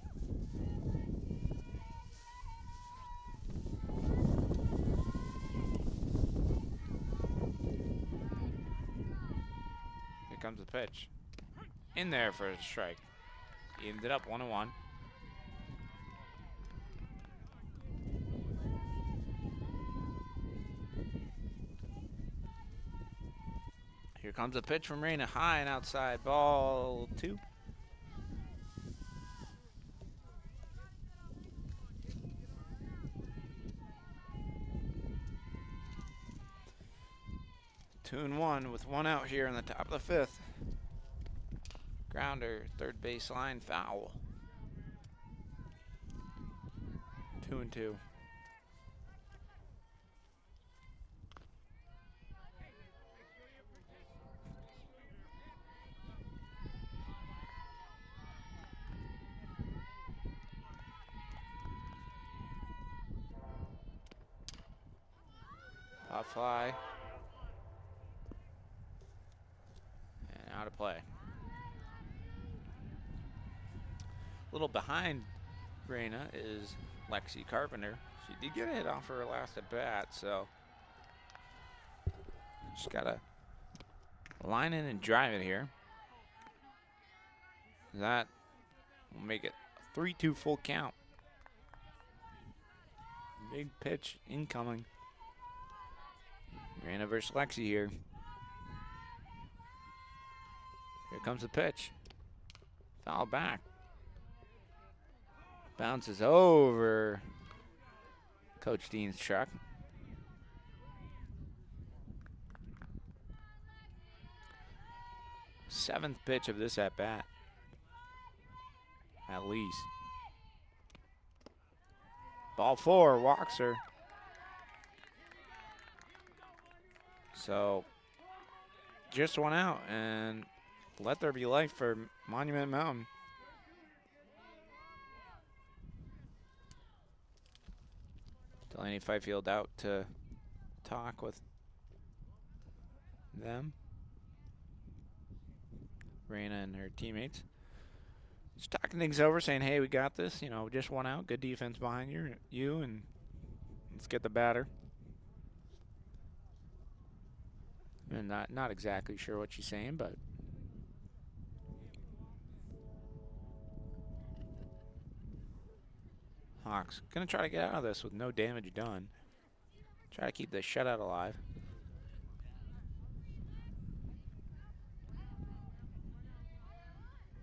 Here comes the pitch. In there for a strike. He ended up 1-1. Here comes a pitch from Reina, high and outside, ball 2. Two and 1 with 1 out here in the top of the 5th. Grounder, third baseline, foul. 2-2. Pop fly. And out of play. A little behind Reina is Lexi Carpenter. She did get a hit off her last at bat, so just gotta line in and drive it here. That will make it a 3-2 full count. Big pitch incoming. Reyna versus Lexi here. Here comes the pitch. Foul back. Bounces over Coach Dean's truck. Seventh pitch of this at bat. At least. Ball 4, walks her. So, just one out, and let there be life for Monument Mountain. Delaney Fifield out to talk with them. Reyna and her teammates. Just talking things over, saying, hey, we got this. You know, just one out. Good defense behind you, and let's get the batter. And not exactly sure what she's saying, but Hawks gonna try to get out of this with no damage done. Try to keep the shutout alive.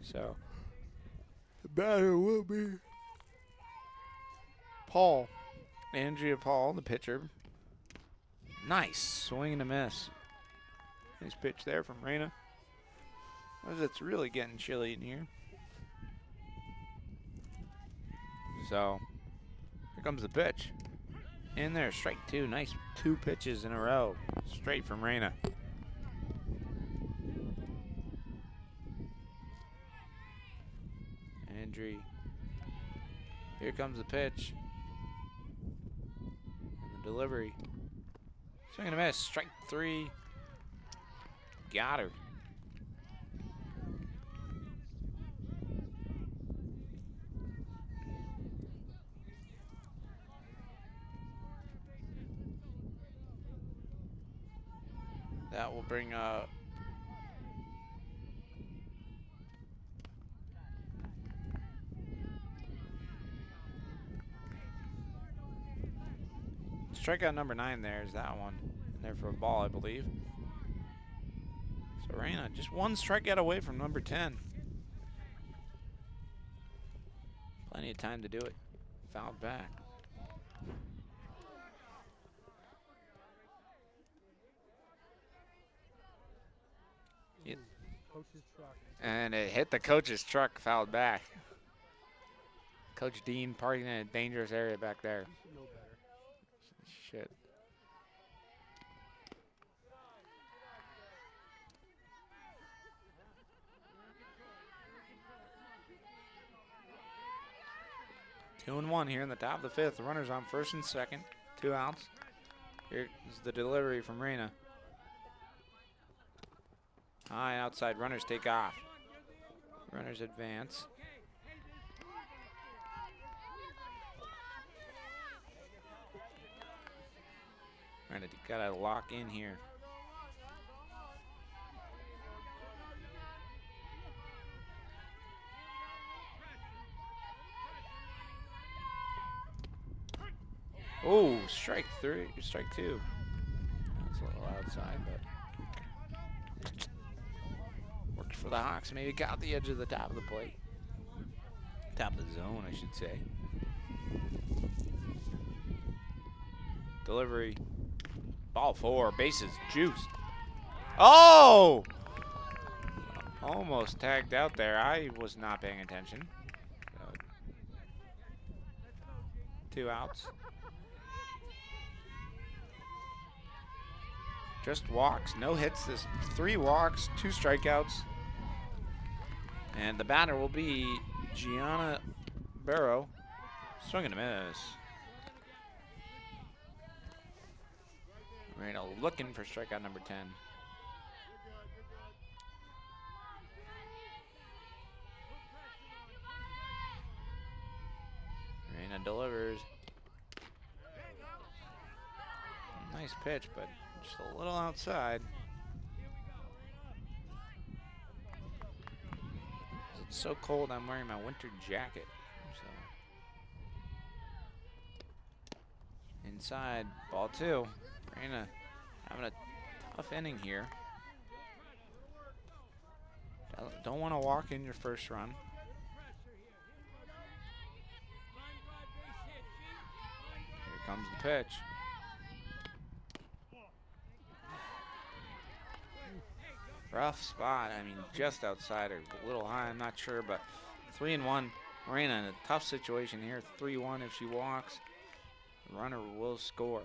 So the batter will be Paul. Andrea Paul, the pitcher. Nice swing and a miss. Nice pitch there from Reyna. It's really getting chilly in here. So here comes the pitch. In there, strike 2. Nice 2 pitches in a row. Straight from Reyna. Andrea. Here comes the pitch. And the delivery. Swing and a miss. Strike 3. Got her. That will bring up strikeout number 9 there is that one. There for a ball, I believe. So Reyna just one strikeout away from number 10. Plenty of time to do it. Fouled back. And it hit the coach's truck, fouled back. Coach Dean parking in a dangerous area back there. Shit. Two and one here in the top of the 5th. The runners on first and second. 2 outs. Here's the delivery from Reyna. High outside, runners take off. Runners advance. Reyna gotta lock in here. Oh, strike 2. That's a little outside, but worked for the Hawks. Maybe got the edge of the top of the plate. Top of the zone, I should say. Delivery. Ball 4. Bases juiced. Oh! Almost tagged out there. I was not paying attention. 2 outs. Just walks, no hits. This 3 walks, 2 strikeouts. And the batter will be Gianna Barrow. Swing and a miss. Reyna looking for strikeout number 10. Reyna delivers. Nice pitch, but just a little outside. It's so cold, I'm wearing my winter jacket. So inside. Ball 2. Reyna having a tough inning here. Don't want to walk in your first run. Here comes the pitch. Rough spot. I mean, just outside or a little high. I'm not sure, but 3-1. Reyna in a tough situation here. 3-1 if she walks. The runner will score.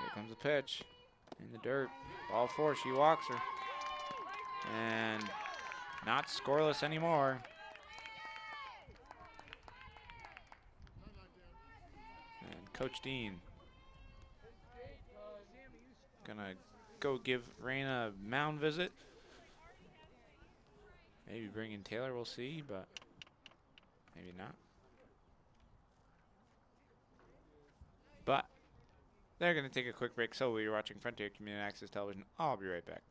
Here comes the pitch. In the dirt. Ball 4. She walks her. And not scoreless anymore. And Coach Dean gonna go give Reyna a mound visit. Maybe bring in Taylor, we'll see, but maybe not. But they're gonna take a quick break, so we're watching Frontier Community Access Television. I'll be right back.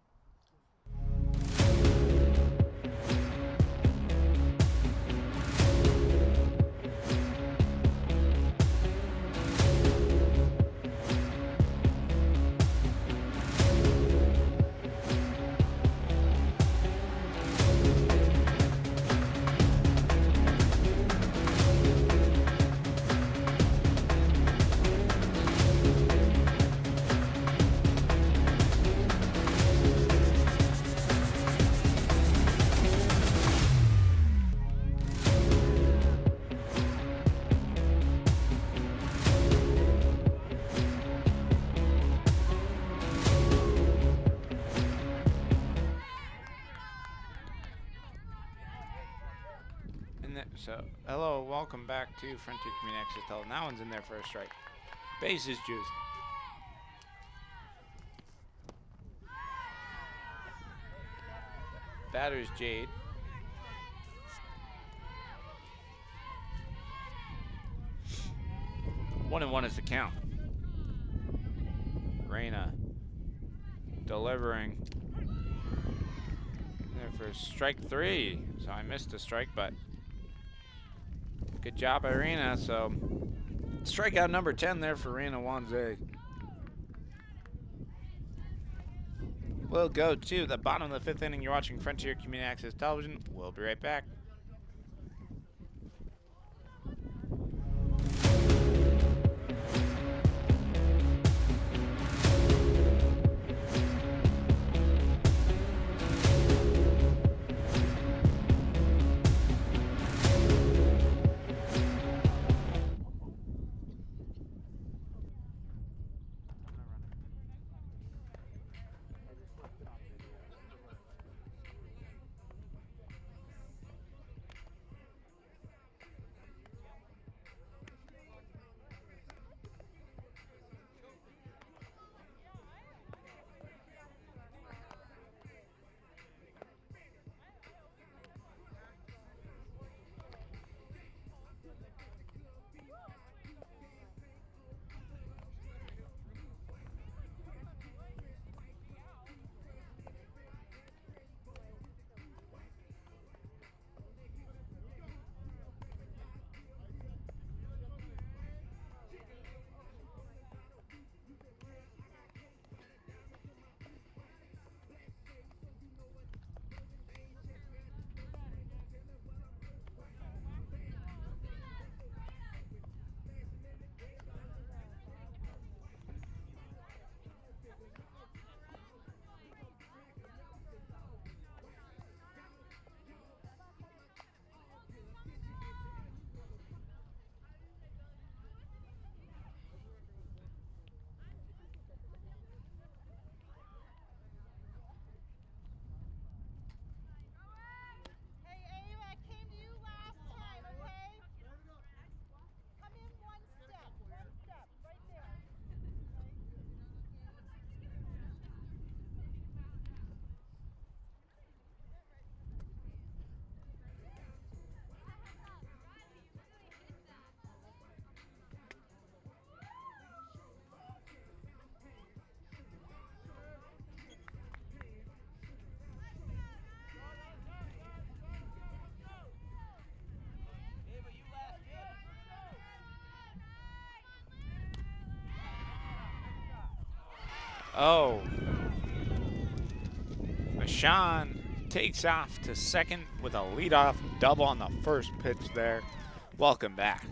So, hello, welcome back to Frontier Community Access Television. That one's in there for a strike. Base is juiced. Batter's Jade. One and one is the count. Reyna delivering. There for strike 3. So I missed a strike, but good job by Reyna. So strikeout number 10 there for Reyna Wanze. We'll go to the bottom of the 5th inning. You're watching Frontier Community Access Television. We'll be right back. Oh. Mashawn takes off to second with a leadoff double on the first pitch there. Welcome back.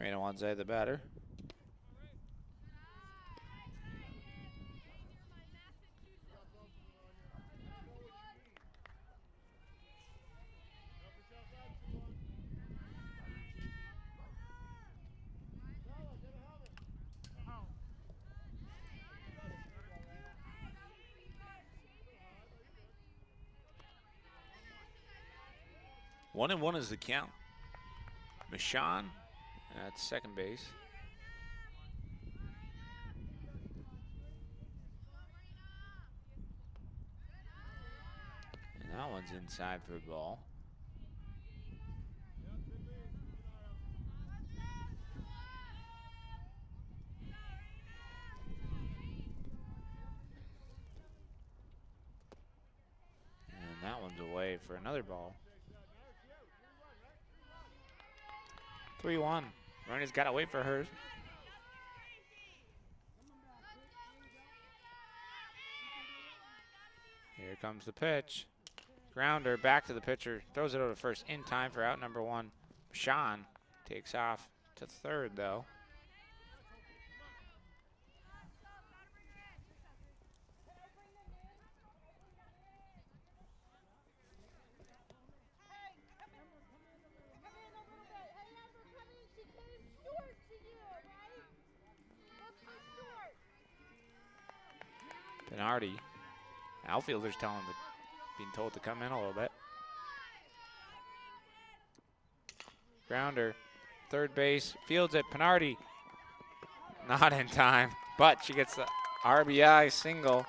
Reno Wanzai, the batter. One and one is the count. Mashawn at second base. And that one's inside for a ball. And that one's away for another ball. 3-1. Ronnie's got to wait for hers. Here comes the pitch. Grounder back to the pitcher. Throws it over to first in time for out number one. Sean takes off to third, though. Bernardi. Outfielders telling him, being told to come in a little bit. Grounder, third base, fields it. Bernardi, not in time, but she gets the RBI single.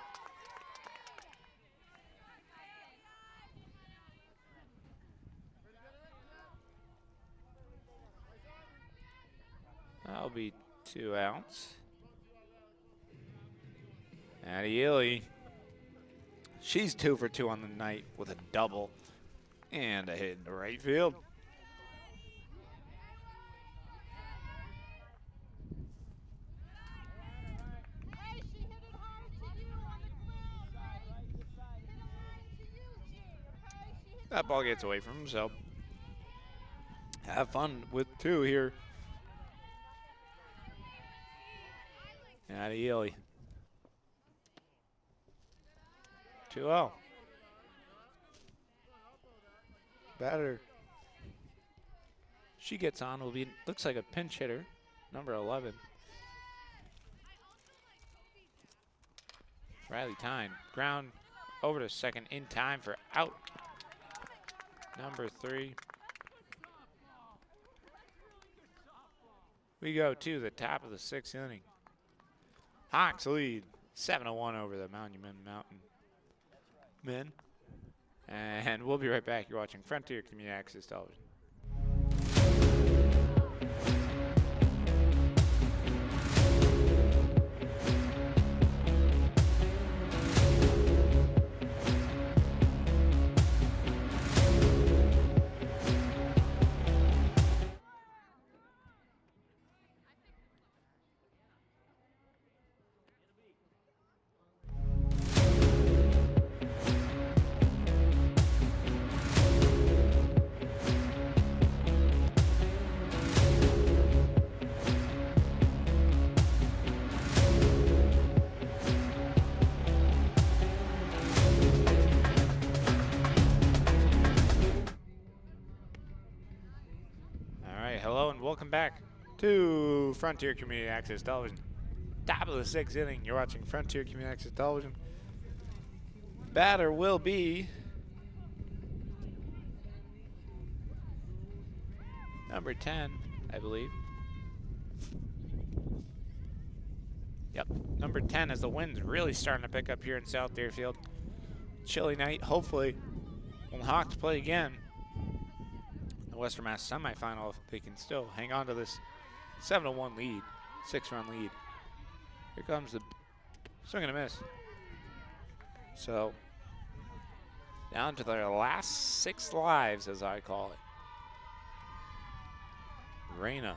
That'll be 2 outs. Addie Ely. She's 2 for 2 on the night with a double and a hit in the right field. That ball gets away from him, so have fun with 2 here. Addie Ely. 2-0. Batter. She gets on. Will be looks like a pinch hitter, number 11. Riley Tyne. Ground over to second in time for out. Number 3. We go to the top of the 6th inning. Hawks lead 7-1 over the Monument Mountain Men. And we'll be right back. You're watching Frontier Community Access Television. Welcome back to Frontier Community Access Television. Top of the 6th inning. You're watching Frontier Community Access Television. Batter will be number 10, I believe. Yep, number 10 as the wind's really starting to pick up here in South Deerfield. Chilly night. Hopefully, when the Hawks play again, the Western Mass semifinal, if they can still hang on to this 7-1 lead, 6-run lead. Here comes the swing and a miss. So down to their last 6 lives, as I call it. Reyna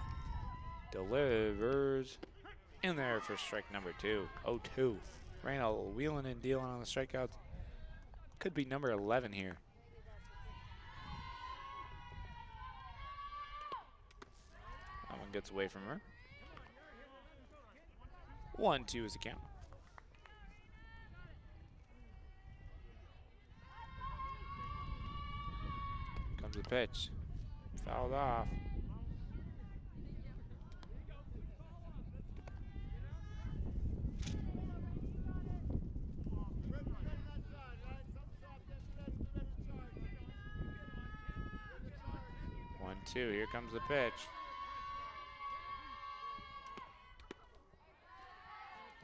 delivers in there for strike number 2. 0-2. Reyna wheeling and dealing on the strikeouts. Could be number 11 here. That one gets away from her. 1-2 is the count. Comes the pitch. Fouled off. One, two. Here comes the pitch.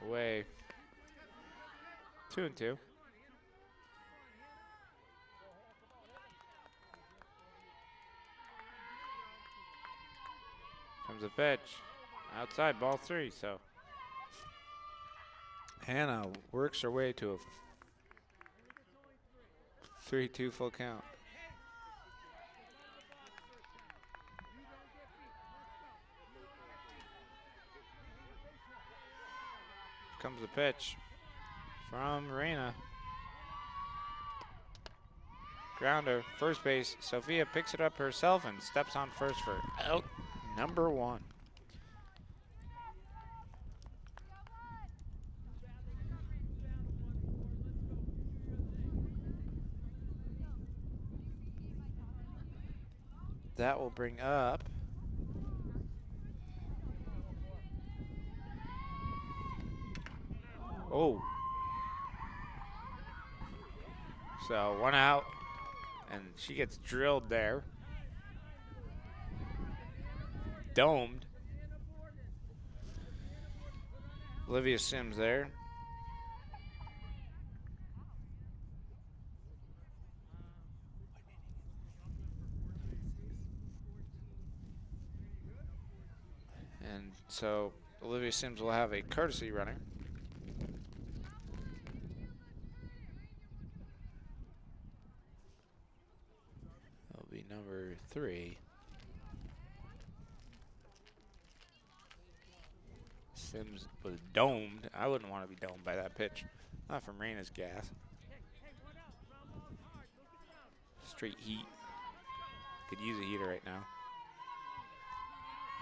Away. 2-2. Comes the pitch. Outside, ball 3. So Hannah works her way to a 3-2 full count. Comes the pitch from Reyna. Grounder, first base. Sophia picks it up herself and steps on first for out number 1. That will bring up so 1 out, and she gets drilled there. Domed. Olivia Sims there. And so Olivia Sims will have a courtesy runner. That'll be number 3. Sims was domed. I wouldn't want to be domed by that pitch. Not from Reyna's gas. Straight heat. Could use a heater right now.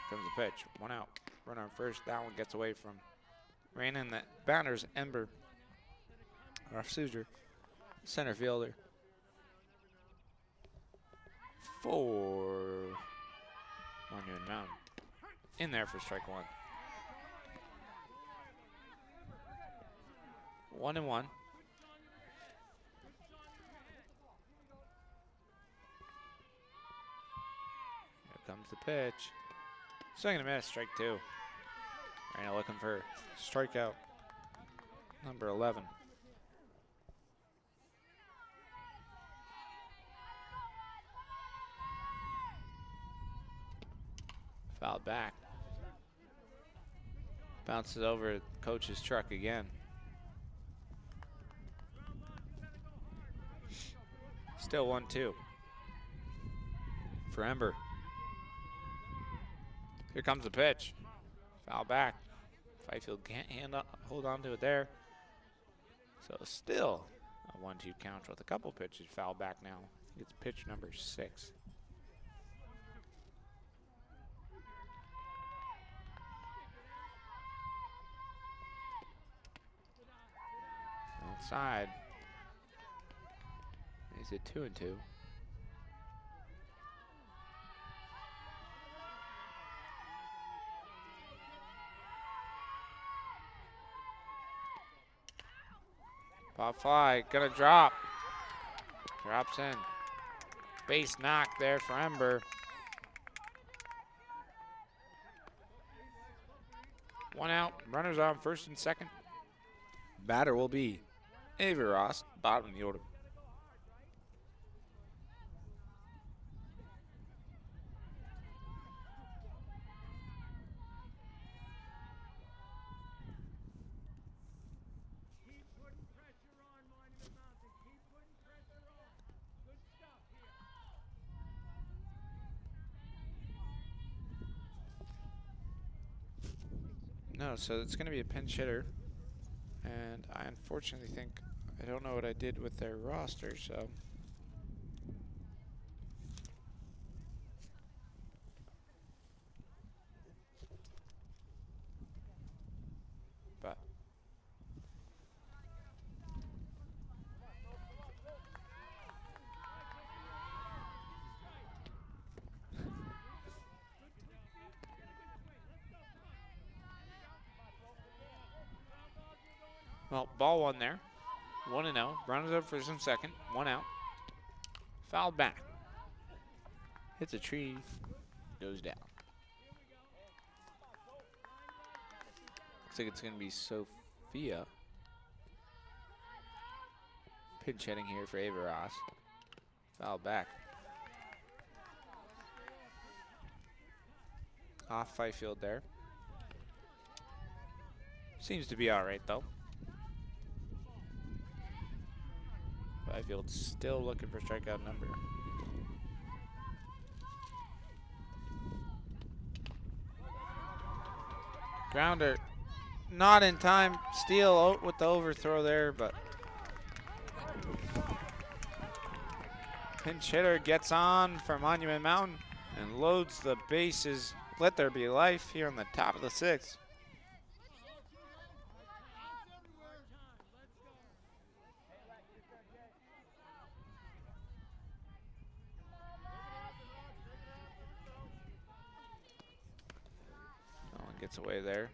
Comes the pitch. 1 out. Runner on first. That one gets away from Reyna, and that bounder's Ember. Our Suzer, center fielder. 4. Monument Mountain. In there for strike 1. 1-1. Here comes the pitch. Swing and a miss, strike 2. Reyna looking for strikeout number 11. Fouled back. Bounces over coach's truck again. Still 1-2 for Ember. Here comes the pitch. Foul back. Fifield can't hold on to it there. So still a 1-2 count with a couple pitches. Foul back now. I think it's pitch number 6. Outside. Is it 2-2? Pop fly, gonna drop. Drops in. Base knock there for Ember. 1 out, runners on first and second. Batter will be Avery Ross, bottom of the order. No, so it's going to be a pinch hitter. And I unfortunately think, I don't know what I did with their roster, so. But. Well, ball one there. 1-0. Runners up for some second. 1 out. Fouled back. Hits a tree. Goes down. Looks like it's going to be Sophia. Pinch hitting here for Averos. Fouled back. Off Fifield there. Seems to be all right, though. Fifield's still looking for strikeout number. Grounder. Not in time. Steal with the overthrow there, but pinch hitter gets on for Monument Mountain and loads the bases. Let there be life here on the top of the 6th. No one gets away there.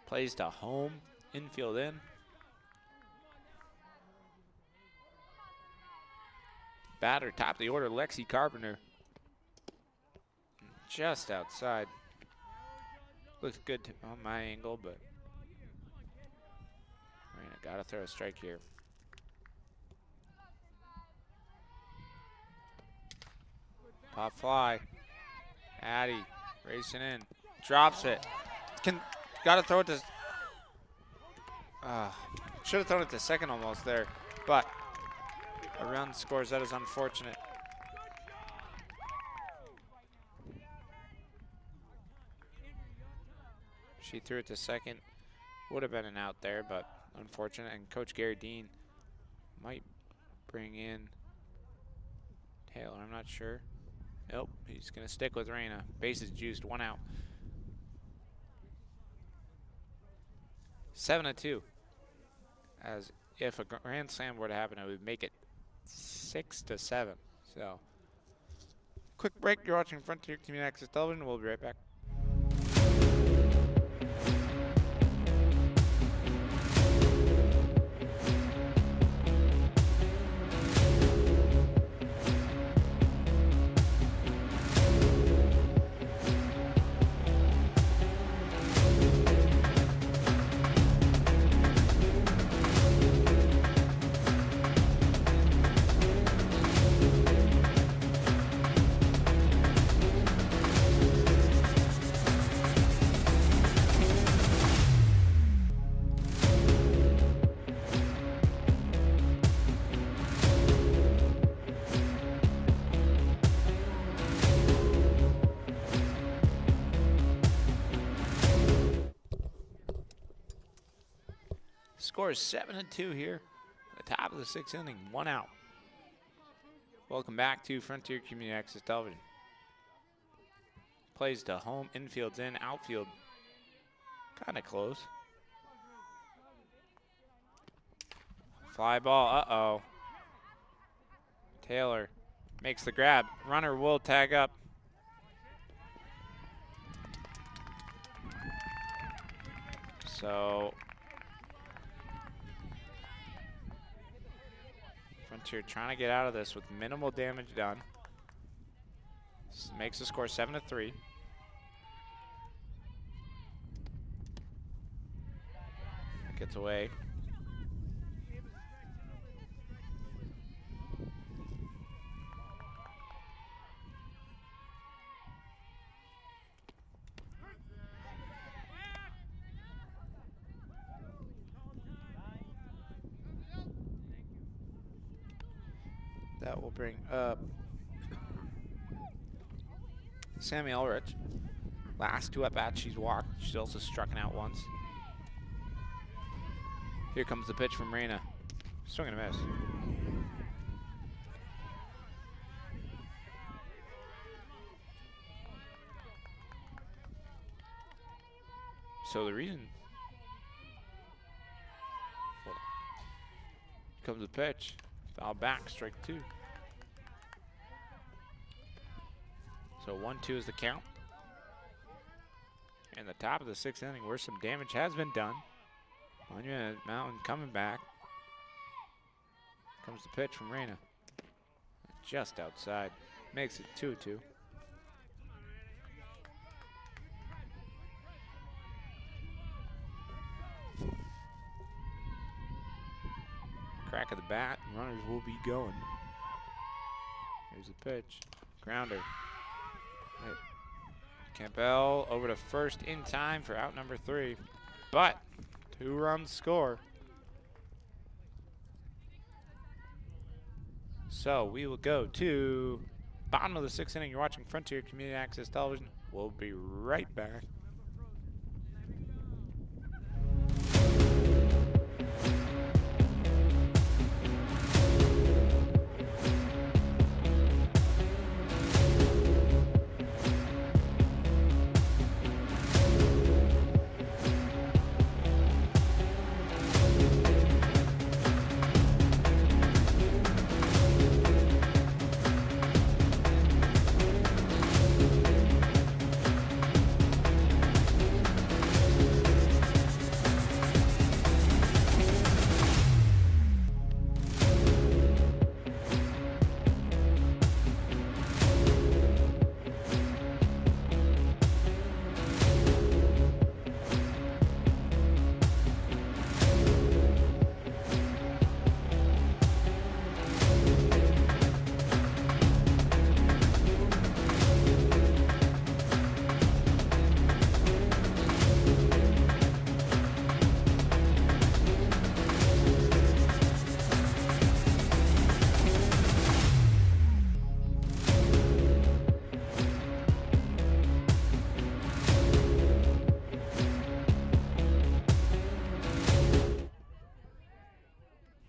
Plays to home, infield in. Batter, top of the order, Lexi Carpenter. Just outside. Looks good on my angle, but Marina gotta throw a strike here. Pop fly. Addy racing in. Drops it. Gotta throw it to. Should have thrown it to second almost there, but a run scores. That is unfortunate. She threw it to second. Would have been an out there, but unfortunate. And Coach Gary Dean might bring in Taylor. I'm not sure. Nope, he's going to stick with Reyna. Bases juiced, 1 out. 7-2. As if a grand slam were to happen, it would make it 6-7. So, quick break. You're watching Frontier Community Access Television. We'll be right back. Score is 7-2 here. The top of the 6th inning, 1 out. Welcome back to Frontier Community Access Television. Plays to home, infield's in, outfield kind of close. Fly ball, uh-oh. Taylor makes the grab. Runner will tag up. So Frontier trying to get out of this with minimal damage done. This makes the score 7-3. Gets away. That will bring up Sammy Ulrich. Last 2 at bats she's walked. She's also struck out once. Here comes the pitch from Reyna. Swing and a miss. So the reason. Here comes the pitch. Foul back, strike 2. So 1-2 is the count. And the top of the 6th inning where some damage has been done. Monument Mountain coming back. Comes the pitch from Reyna. Just outside. Makes it 2-2. Crack of the bat, and runners will be going. Here's the pitch. Grounder. Hit. Campbell over to first in time for out number 3. But 2 runs score. So we will go to bottom of the 6th inning. You're watching Frontier Community Access Television. We'll be right back.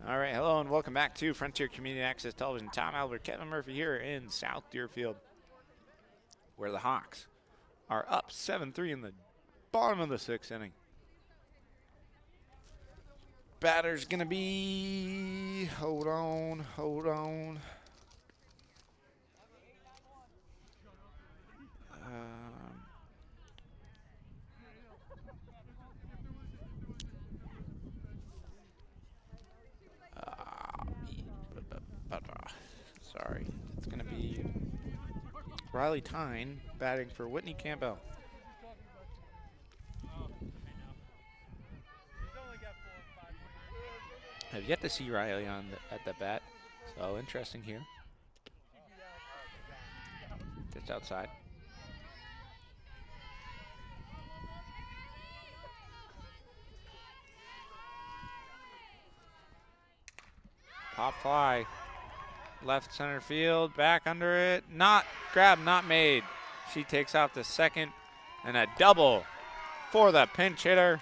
All right, hello and welcome back to Frontier Community Access Television. Tom Albert, Kevin Murphy here in South Deerfield, where the Hawks are up 7-3 in the bottom of the 6th inning. Batter's gonna be, hold on. Sorry, it's gonna be Riley Tyne batting for Whitney Campbell. I've yet to see Riley at the bat, so interesting here. Just outside. Pop fly. Left center field, back under it. Not made. She takes off to second, and a double for the pinch hitter.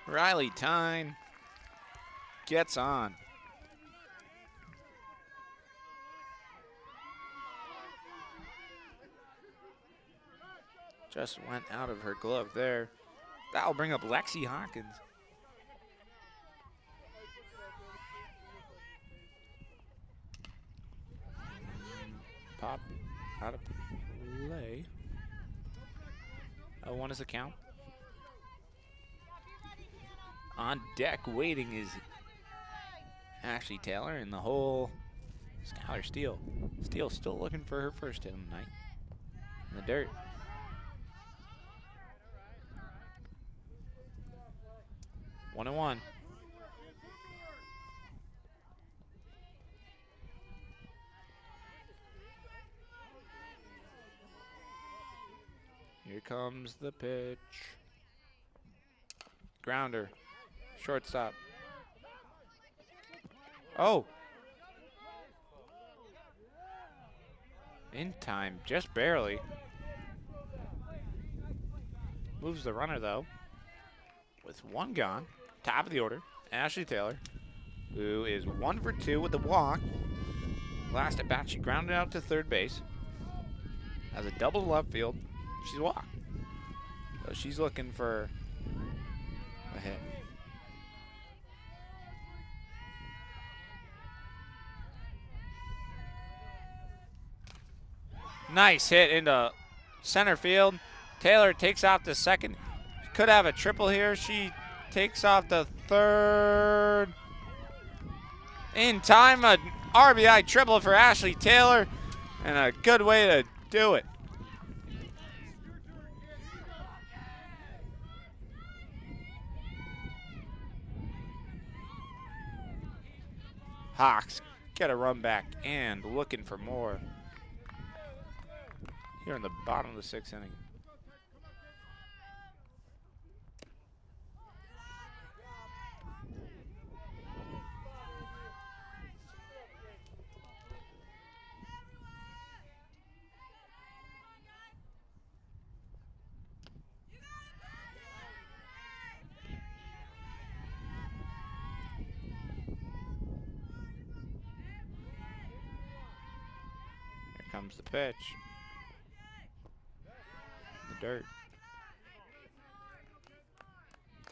Riley Tyne gets on. Just went out of her glove there. That'll bring up Lexi Hawkins. Pop out of play. 0-1 is the count. On deck waiting is Ashley Taylor and the whole Skylar Steele. Steele still looking for her first hit of the night. In the dirt. One and one. Here comes the pitch. Grounder. Shortstop. Oh. In time, just barely. Moves the runner, though. With one gone. Top of the order, Ashley Taylor, who is 1 for 2 with the walk. Last at bat, she grounded out to third base. Has a double to left field. She's walked. So she's looking for a hit. Nice hit into center field. Taylor takes off to second. Could have a triple here. She takes off to third. In time, a RBI triple for Ashley Taylor, and a good way to do it. Hawks get a run back and looking for more here in the bottom of the 6th inning. Comes the pitch. The dirt.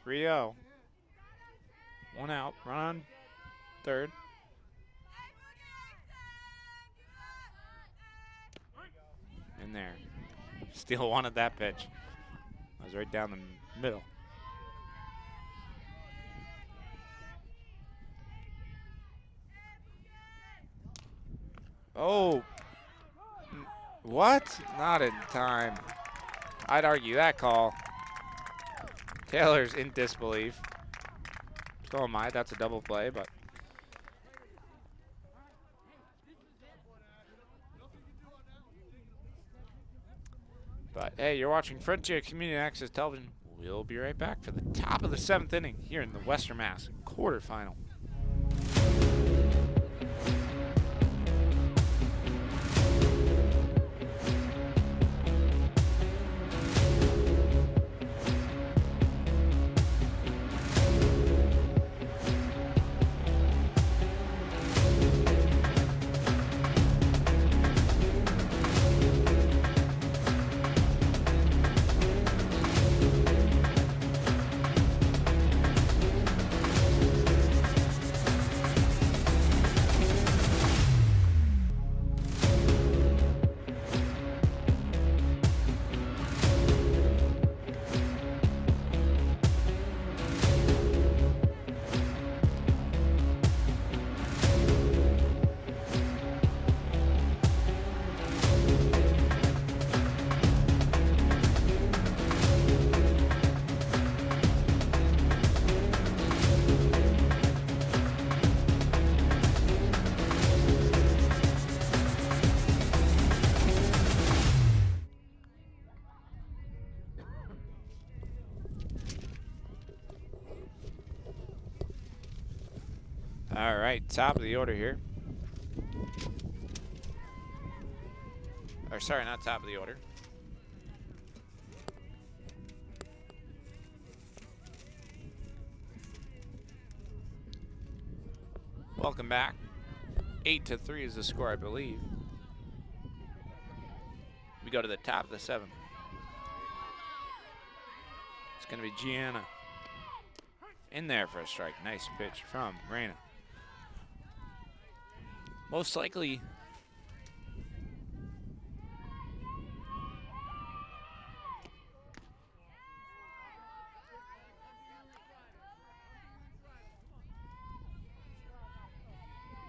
3-0. 1 out. Run on third. In there. Steele wanted that pitch. I was right down the middle. Oh. What? Not in time. I'd argue that call. Taylor's in disbelief. So am I. That's a double play, but. But hey, you're watching Frontier Community Access Television. We'll be right back for the top of the 7th inning here in the Western Mass quarterfinal. All right, top of the order here. Or sorry, not top of the order. Welcome back. 8-3 is the score, I believe. We go to the top of the 7th. It's going to be Gianna. In there for a strike. Nice pitch from Reyna. Most likely,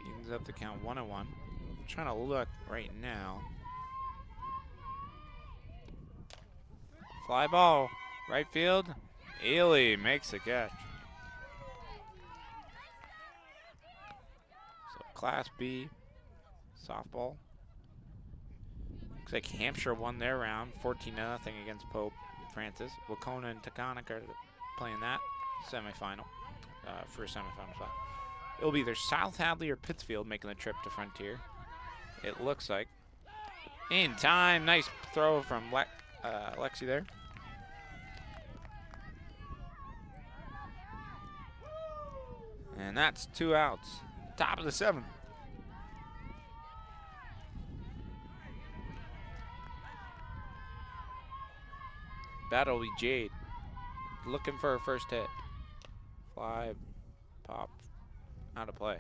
evens up to count 1-1. I'm trying to look right now. Fly ball, right field. Ely makes the catch. Class B softball. Looks like Hampshire won their round 14-0 against Pope Francis. Wacona and Taconic are playing that semifinal for a semifinal spot. It'll be either South Hadley or Pittsfield making the trip to Frontier. It looks like. In time, nice throw from Lexi there. And that's 2 outs. Top of the 7th. Battle will be Jade. Looking for her first hit. Fly, pop, out of play.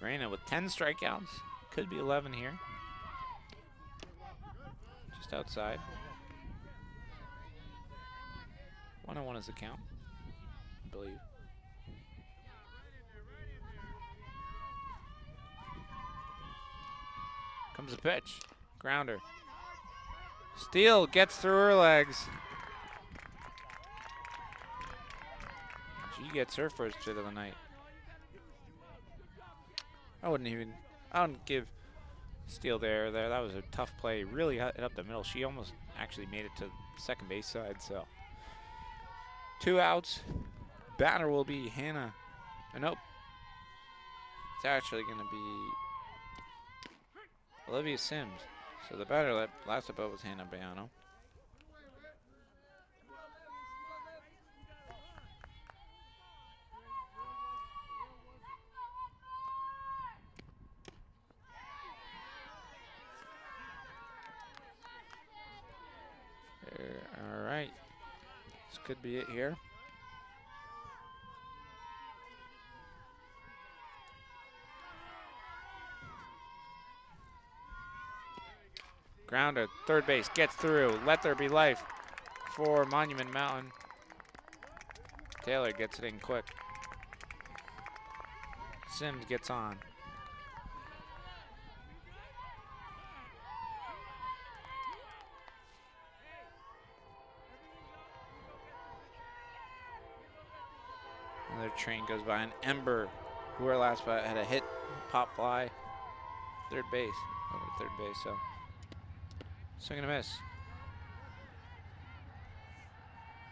Reina with 10 strikeouts. Could be 11 here. Just outside. 1-1 is the count, I believe. Comes the pitch. Grounder. Steele gets through her legs. She gets her first hit of the night. I wouldn't give Steele there. That was a tough play. Really hit up the middle. She almost actually made it to second base side, so. 2 outs. Batter will be Hannah. Nope. It's actually going to be Olivia Sims. So the batter that last up was Hannah Bayano. All right. This could be it here. Grounder, third base, gets through. Let there be life for Monument Mountain. Taylor gets it in quick. Sims gets on. Another train goes by, and Ember, who our last bat had a hit, pop fly, third base, over third base, so swing and a miss.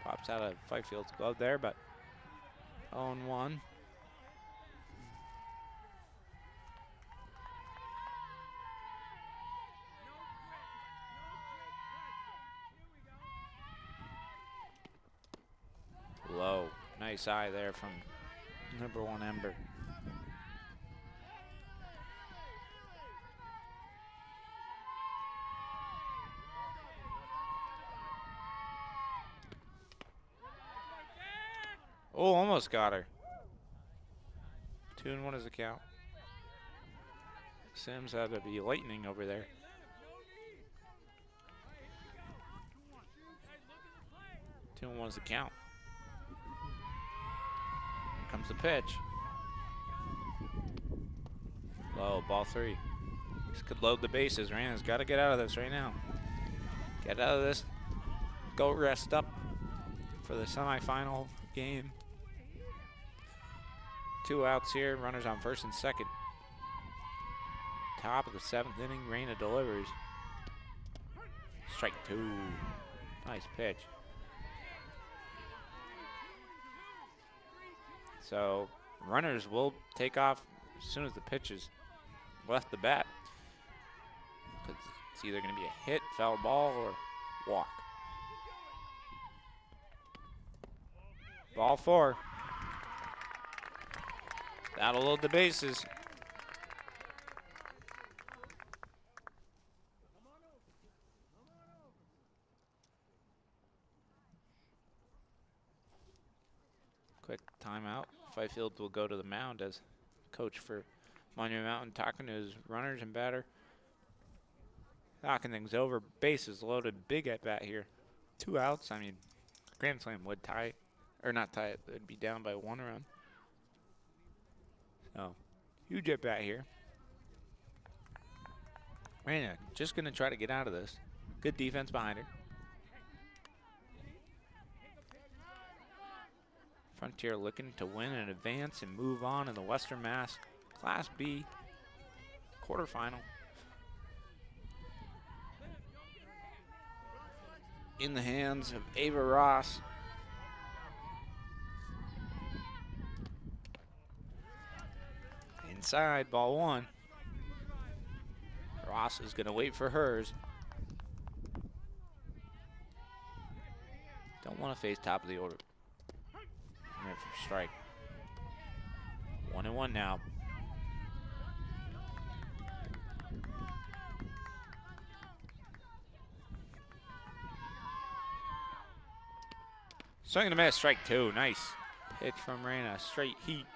Pops out of Fifield's glove there, but 0-1. Low. Nice eye there from number 1 Ember. Oh, almost got her. 2-1 is the count. Sims had to be lightning over there. Two and 1 is the count. Here comes the pitch. Low, ball 3. This could load the bases. Rana's got to get out of this right now. Get out of this. Go rest up for the semifinal game. 2 outs here. Runners on first and second. Top of the 7th inning. Rana delivers. Strike 2. Nice pitch. So runners will take off as soon as the pitch is left the bat. It's either going to be a hit, foul ball, or walk. Ball 4. That'll load the bases. Quick timeout. Fifield will go to the mound as coach for Monument Mountain, talking to his runners and batter. Knocking things over. Bases loaded. Big at bat here. 2 outs. I mean, Grand Slam would tie, or not tie it. They'd be down by 1 run. So, huge at bat here. Rana just going to try to get out of this. Good defense behind her. Frontier looking to win and advance and move on in the Western Mass Class B quarterfinal. In the hands of Ava Ross. Inside, ball 1. Ross is going to wait for hers. Don't want to face top of the order. Right for strike. 1-1 now. Swing and a miss, strike 2. Nice pitch from Reyna. Straight heat.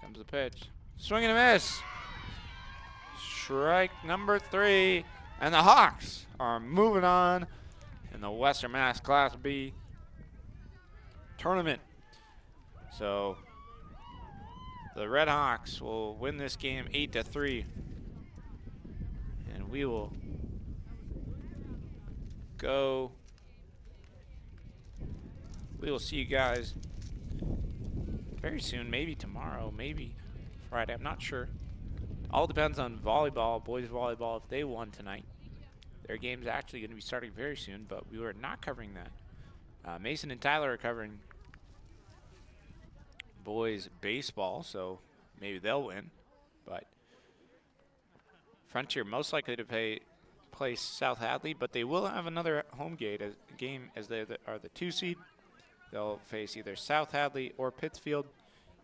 Comes the pitch. Swing and a miss. Strike number 3. And the Hawks are moving on in the Western Mass Class B tournament. So the Red Hawks will win this game 8-3. And we will go. We will see you guys very soon, maybe tomorrow, maybe Friday, I'm not sure. All depends on volleyball, boys volleyball, if they won tonight. Their game's actually going to be starting very soon, but we were not covering that. Mason and Tyler are covering boys baseball, so maybe they'll win. But Frontier most likely to play South Hadley, but they will have another home game as they are the 2 seed. They'll face either South Hadley or Pittsfield.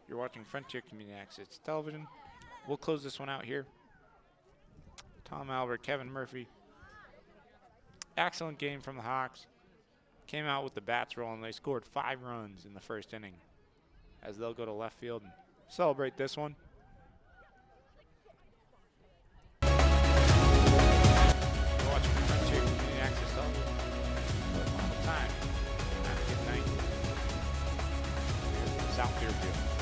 You're watching Frontier Community Access Television. We'll close this one out here. Tom Albert, Kevin Murphy. Excellent game from the Hawks. Came out with the bats rolling. They scored 5 runs in the first inning, as they'll go to left field and celebrate this one. You're watching Frontier Community Access Television. One more time. Have a good night. Here's South Deerfield.